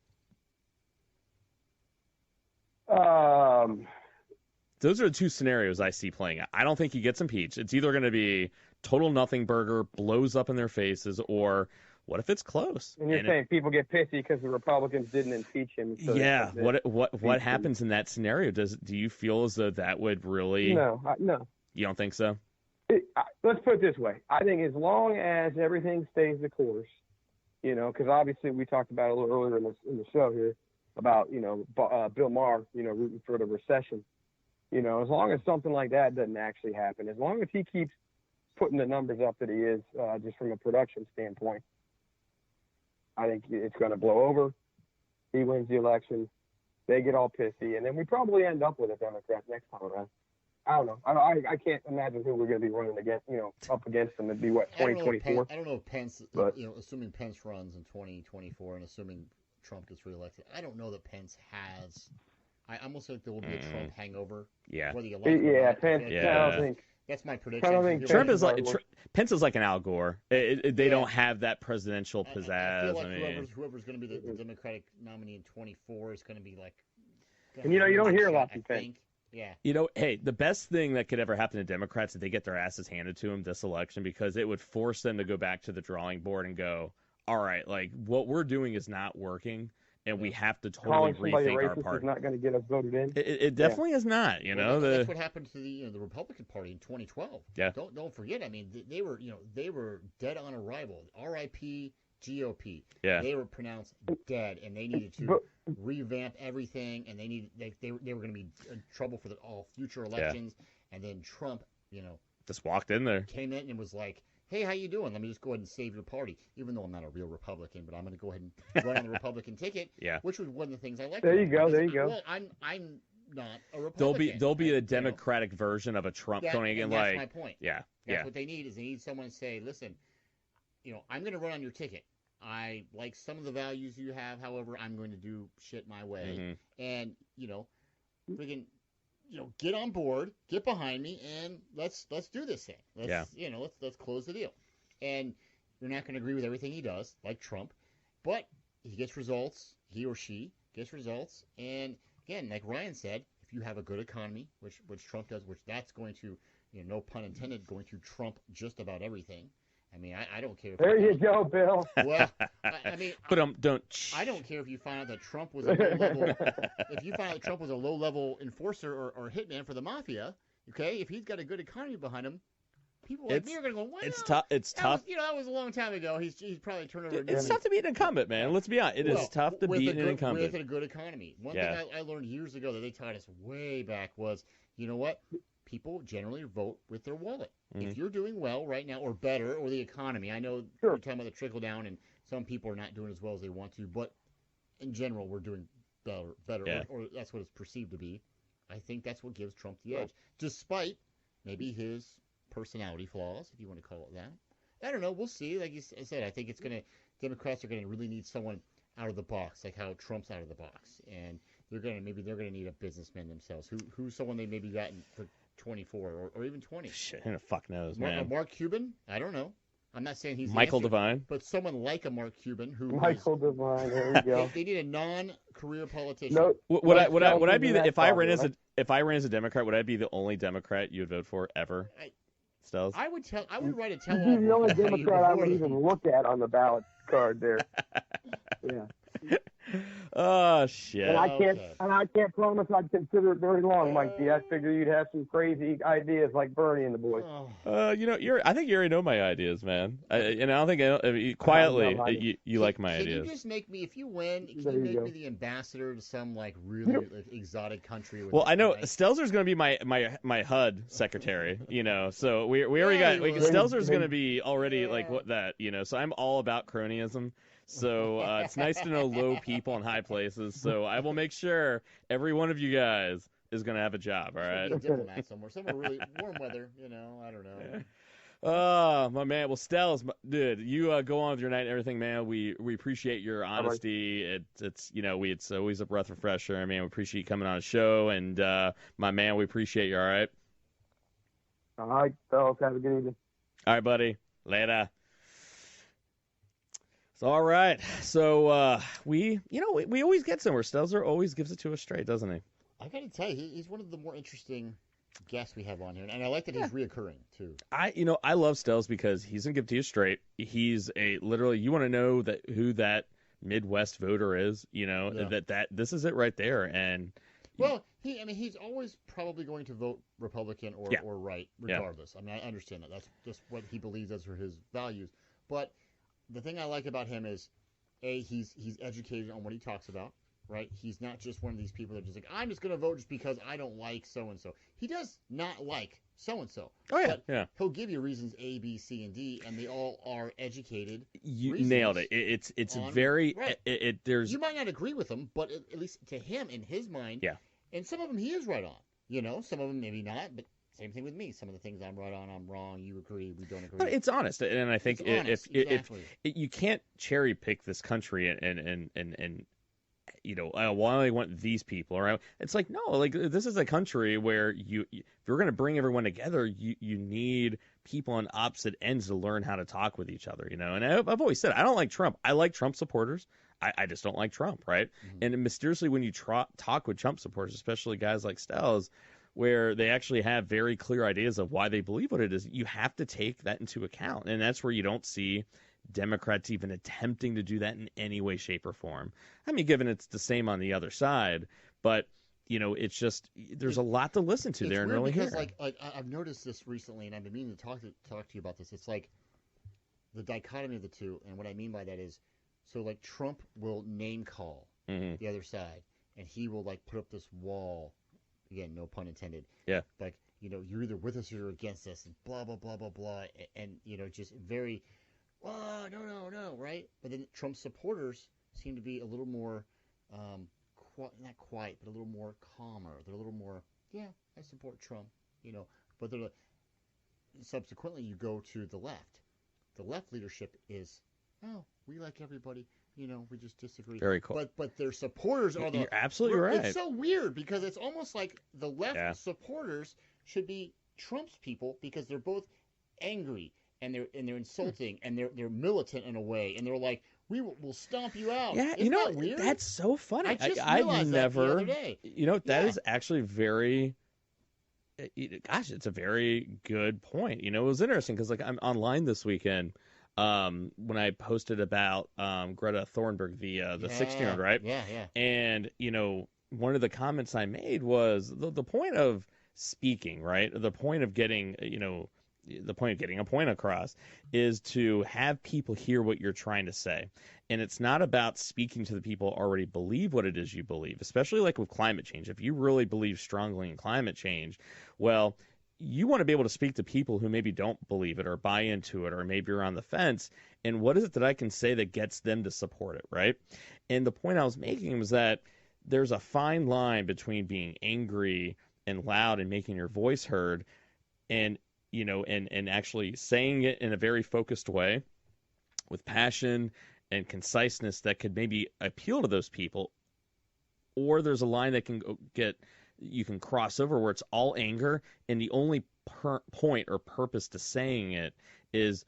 Those are the two scenarios I see playing out. I don't think he gets impeached. It's either going to be total nothing burger, blows up in their faces, or what if it's close? And you're saying people get pissy because the Republicans didn't impeach him. So what happens in that scenario? Do you feel as though that would really? No. You don't think so? Let's put it this way. I think as long as everything stays the course, because obviously we talked about it a little earlier in the show here, about, Bill Maher, rooting for the recession. As long as something like that doesn't actually happen, as long as he keeps putting the numbers up that he is, just from a production standpoint, I think it's going to blow over. He wins the election. They get all pissy, and then we probably end up with a Democrat next time around. I don't know. I can't imagine who we're going to be running against, up against them. It'd be, 2024? I don't know if Pence, assuming Pence runs in 2024 and assuming Trump gets reelected, I don't know that Pence has. I almost think there will be a Trump hangover. Yeah. Pence. Yeah. I don't think. That's my prediction. I think Trump is Pence is like an Al Gore. They don't have that presidential pizzazz. I feel like whoever's going to be the Democratic nominee in 24 is going to be like. And you don't hear a lot from Pence. Yeah. Hey, the best thing that could ever happen to Democrats is they get their asses handed to them this election, because it would force them to go back to the drawing board and go, all right, like what we're doing is not working, and we have to totally rethink our party. Is not going to get us voted in. It definitely is not. That's what happened to the Republican Party in 2012. Yeah. Don't forget. I mean, they were dead on arrival. R.I.P. GOP. Yeah. They were pronounced dead, and they needed to revamp everything, and they were going to be in trouble for all future elections. Yeah. And then Trump, just walked in there, came in and was like, hey, how you doing? Let me just go ahead and save your party. Even though I'm not a real Republican, but I'm going to go ahead and run on the Republican ticket. Yeah. Which was one of the things I liked. There you go. Well, I'm not a Republican. There'll be a Democratic version of a Trump coming in. That's my point. Yeah. That's what they need, is they need someone to say, listen, I'm going to run on your ticket. I like some of the values you have. However, I'm going to do shit my way. Mm-hmm. And, freaking, get on board, get behind me, and let's do this thing. Let's close the deal. And you're not going to agree with everything he does, like Trump, but he gets results. He or she gets results. And again, like Ryan said, if you have a good economy, which Trump does, which that's going to, no pun intended, going to trump just about everything. I mean, I don't care. There you go, Bill. Well, I mean, but I don't care if you find out that Trump was a low level. If you find out that Trump was a low level enforcer or hitman for the mafia, okay, if he's got a good economy behind him, people like me are going to go, wow. It's tough. It's tough. That was a long time ago. He's probably turned over. It's tough to beat an incumbent, man. Let's be honest. It is tough to beat an incumbent with a good economy. One thing I learned years ago that they taught us way back was, you know what? People generally vote with their wallet. Mm-hmm. If you're doing well right now, or better, or the economy, I know you're talking about the trickle down, and some people are not doing as well as they want to, but in general, we're doing better, or that's what it's perceived to be. I think that's what gives Trump the edge, despite maybe his personality flaws, if you want to call it that. I don't know. We'll see. Like I said, I think Democrats are going to really need someone out of the box, like how Trump's out of the box, and they're going to need a businessman themselves. Who's someone they maybe gotten for 24 or even 20. Shit, who the fuck knows, man? Mark Cuban? I don't know. I'm not saying he's Michael Devine, but someone like a Mark Cuban Michael Devine. There we go. They need a non-career politician. No, would I be if I ran as a Democrat? Would I be the only Democrat you would vote for ever? Stelz? I would write a tell. You'd be the only Democrat I would even look at on the ballot card there. Yeah. Oh shit! And I can't promise I'd consider it very long, Mike D. I figure you'd have some crazy ideas like Bernie and the boys. I think you already know my ideas, man. I don't think quietly you like my ideas. Can you just make me, if you win, can you make me the ambassador to some like really exotic country? Well, I know Stelzer's going to be my HUD secretary. So we already got. Stelzer's going to be already like what that. So I'm all about cronyism. So it's nice to know low people in high places. So I will make sure every one of you guys is going to have a job, all right? Be a diplomat somewhere really warm weather, I don't know. Yeah. Oh, my man. Well, Stelz, dude, you go on with your night and everything, man. We appreciate your honesty. It's always a breath of fresh air, man. We appreciate you coming on the show. And, my man, we appreciate you, all right? All right, fellas. Have a good evening. All right, buddy. Later. All right, so we always get somewhere. Stelzer always gives it to us straight, doesn't he? I got to tell you, he's one of the more interesting guests we have on here, and I like that he's reoccurring too. I love Stelz because he's gonna give it to you straight. He's literally, you want to know who that Midwest voter is, that this is it right there, and he's always probably going to vote Republican or right, regardless. I mean, I understand that. That's just what he believes. Those are his values, but. The thing I like about him is, he's educated on what he talks about, right? He's not just one of these people that are just like, I'm just going to vote just because I don't like so-and-so. He does not like so-and-so. Oh, yeah, but yeah. He'll give you reasons A, B, C, and D, and they all are educated. You nailed it. It's very... Right. There's... You might not agree with him, but at least to him, in his mind, yeah. And some of them he is right on. You know, some of them maybe not, but same thing with me. Some of the things I'm right on, I'm wrong. You agree, we don't agree. But it's honest, and I think if you can't cherry pick this country and you know, why I want these people, or it's like, no, like this is a country where if you're going to bring everyone together, you need people on opposite ends to learn how to talk with each other, you know. And I've always said I don't like Trump. I like Trump supporters. I just don't like Trump, right? Mm-hmm. And mysteriously, when you talk with Trump supporters, especially guys like Stelzer, where they actually have very clear ideas of why they believe what it is, you have to take that into account. And that's where you don't see Democrats even attempting to do that in any way, shape, or form. I mean, given it's the same on the other side, but you know, it's just there's a lot to listen to there and really hear. Because like I've noticed this recently, and I've been meaning to talk to you about this. It's like the dichotomy of the two, and what I mean by that is, so like Trump will name call the other side, and he will like put up this wall. Again, no pun intended. Yeah. Like, you know, you're either with us or you're against us, and blah blah blah blah blah, and you know, just very. Oh, no, right? But then Trump supporters seem to be a little more, not quiet, but a little more calmer. They're a little more, yeah, I support Trump, you know. But they're subsequently, you go to the left. The left leadership is, oh, we like everybody, you know, we just disagree. Very cool. But their supporters are You're absolutely right. It's so weird because it's almost like the left supporters should be Trump's people because they're both angry. And they're insulting, and they're militant in a way, and they're like, we'll stomp you out. Yeah, Isn't you know, that weird? that's so funny. I just I've realized never, that the other day. You know, that is actually very, gosh, it's a very good point. You know, it was interesting because like I'm online this weekend when I posted about Greta Thunberg, the 16-year-old, right? Yeah. And you know, one of the comments I made was the point of speaking, right? The point of getting, you know. The point of getting a point across is to have people hear what you're trying to say. And it's not about speaking to the people who already believe what it is you believe, especially like with climate change. If you really believe strongly in climate change, well, you want to be able to speak to people who maybe don't believe it or buy into it or maybe are on the fence. And what is it that I can say that gets them to support it, right? And the point I was making was that there's a fine line between being angry and loud and making your voice heard and you know, and actually saying it in a very focused way with passion and conciseness that could maybe appeal to those people. Or there's a line that can you can cross over where it's all anger and the only point or purpose to saying it is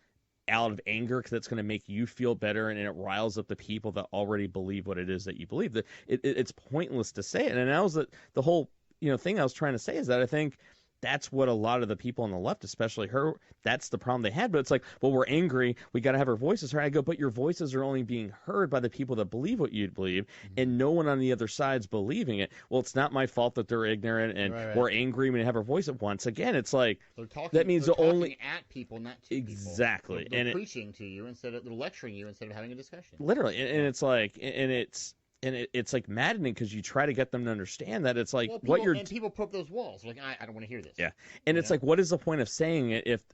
out of anger because it's going to make you feel better and it riles up the people that already believe what it is that you believe. That it's pointless to say it. And that was the whole thing I was trying to say is that I think that's what a lot of the people on the left, especially her, that's the problem they had. But it's like, well, we're angry. We got to have our voices heard. I go, but your voices are only being heard by the people that believe what you believe, and no one on the other side's believing it. Well, it's not my fault that they're ignorant and we're angry when they have our voice at once. Again, it's like, that means they're only at people, not to exactly. people. They're preaching to you they're lecturing you instead of having a discussion. Literally. And it's like, it's like maddening because you try to get them to understand that it's like people put up those walls like I don't want to hear this. Yeah, and it's like, what is the point of saying it if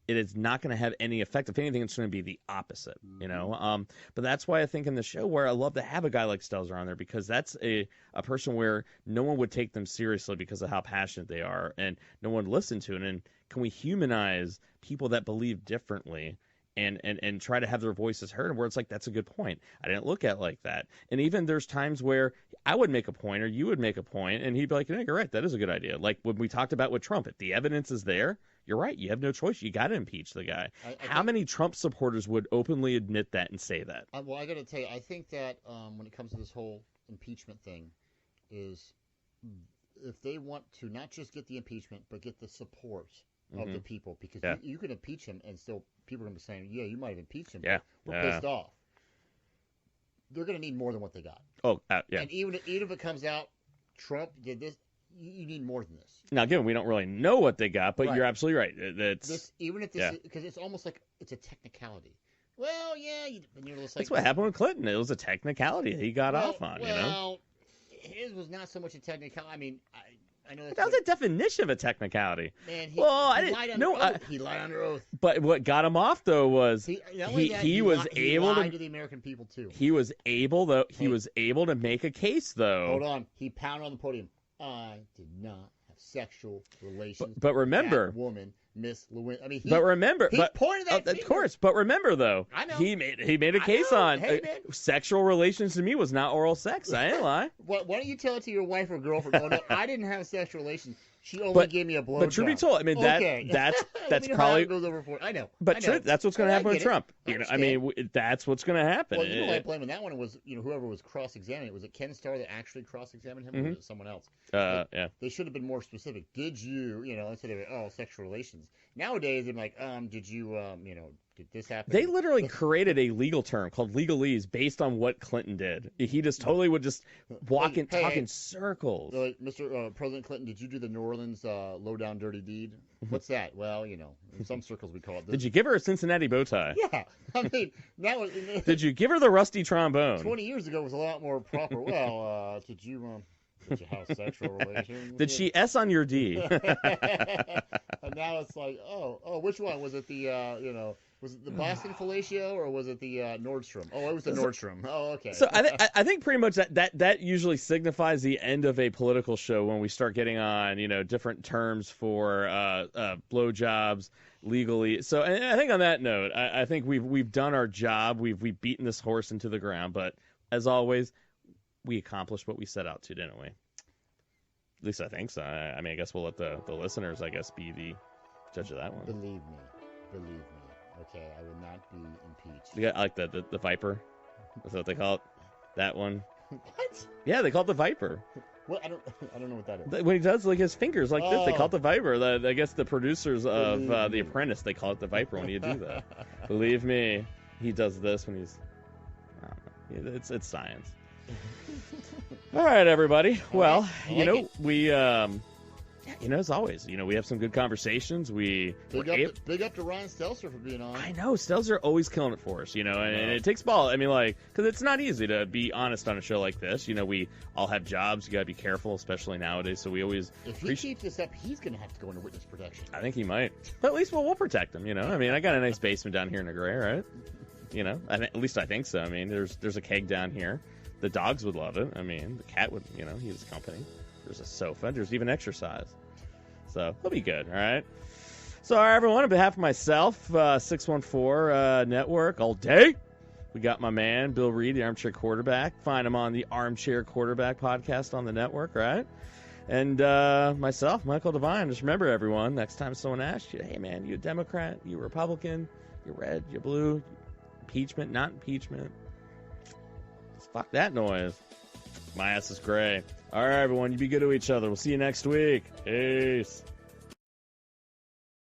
it is not going to have any effect? If anything, it's going to be the opposite, you know. But that's why I think in the show where I love to have a guy like Stelzer on there because that's a person where no one would take them seriously because of how passionate they are, and no one would listen to it. And can we humanize people that believe differently? And try to have their voices heard, where it's like, that's a good point. I didn't look at it like that. And even there's times where I would make a point or you would make a point, and he'd be like, you're right, that is a good idea. Like when we talked about with Trump, if the evidence is there, you're right, you have no choice. You got to impeach the guy. How many Trump supporters would openly admit that and say that? Well, I got to tell you, I think that when it comes to this whole impeachment thing, is if they want to not just get the impeachment, but get the support of the people, because you can impeach him and still people are going to be saying, yeah, you might have impeached him. Yeah. We're pissed off. They're going to need more than what they got. Oh, yeah. And even if it comes out, Trump did this, you need more than this. Now, again, we don't really know what they got, but you're absolutely right. Because it's almost like it's a technicality. Well, yeah. You're just like, that's what happened with Clinton. It was a technicality he got off on, you know? his was not so much a technicality. I mean, I know that was a definition of a technicality. Man, he lied under oath. He lied under oath. But what got him off though was he was able to the American people too. He was able to make a case though. Hold on, he pounded on the podium. I did not have sexual relations. But remember, with that woman, Miss Lewin. I mean, he pointed that of course. But remember though, I know he made a case on sexual relations to me was not oral sex. I ain't lie. Why don't you tell it to your wife or girlfriend? Oh no, I didn't have sexual relations. She only gave me a blowjob. But truth be told, I mean that's probably. Goes over for it. I know. But that's what's going to happen with Trump. I mean, that's what's going to happen. Well, you know, I blame on that one was whoever was cross-examining. Was it Ken Starr that actually cross-examined him, or was it someone else? Yeah. They should have been more specific. Did you, instead of sexual relations? Nowadays, they're like, did you, did this happen? They literally created a legal term called legalese based on what Clinton did. He just totally would just talk in circles. Like, Mr. President Clinton, did you do the New Orleans low-down dirty deed? What's that? Well, in some circles we call it. Did you give her a Cincinnati bow tie? Yeah. I mean, that was... Did you give her the rusty trombone? 20 years ago was a lot more proper. Well, did you have sexual relations? Did she S on your D? And now it's like, which one? Was it the, was it the Boston fellatio or was it the Nordstrom? Oh, it was the Nordstrom. Oh, okay. So I think pretty much that usually signifies the end of a political show when we start getting on, different terms for blowjobs legally. So I think on that note, I think we've done our job. We've beaten this horse into the ground. But as always, we accomplished what we set out to, didn't we? At least I think so. I mean, I guess we'll let the listeners, be the judge of that one. Believe me. Okay, I will not be impeached. You got like the Viper. That's what they call it. That one. What? Yeah, they call it the Viper. Well, I don't know what that is. When he does his fingers like this, they call it the Viper. I guess the producers of The Apprentice, they call it the Viper when you do that. Believe me, he does this when he's. I don't know. It's science. All right, everybody. Well, we, as always, we have some good conversations. Big up to Ryan Stelzer for being on. I know, Stelzer always killing it for us, and it takes ball. I mean, because it's not easy to be honest on a show like this. We all have jobs. You got to be careful, especially nowadays. So we always. If he keeps this up, he's going to have to go into witness protection. I think he might. But at least we'll protect him, I mean, I got a nice basement down here in the Gray, right? At least I think so. I mean, there's a keg down here. The dogs would love it. I mean, the cat would, he has company. There's a sofa. There's even exercise. So, it'll be good, all right? So, all right, everyone, on behalf of myself, 614 Network, all day, we got my man, Bill Reed, the Armchair Quarterback. Find him on the Armchair Quarterback podcast on the network, right? And myself, Michael Devine. Just remember, everyone, next time someone asks you, hey, man, you a Democrat, you a Republican, you red, you blue, impeachment, not impeachment. Fuck that noise. My ass is gray. All right, everyone. You be good to each other. We'll see you next week. Peace.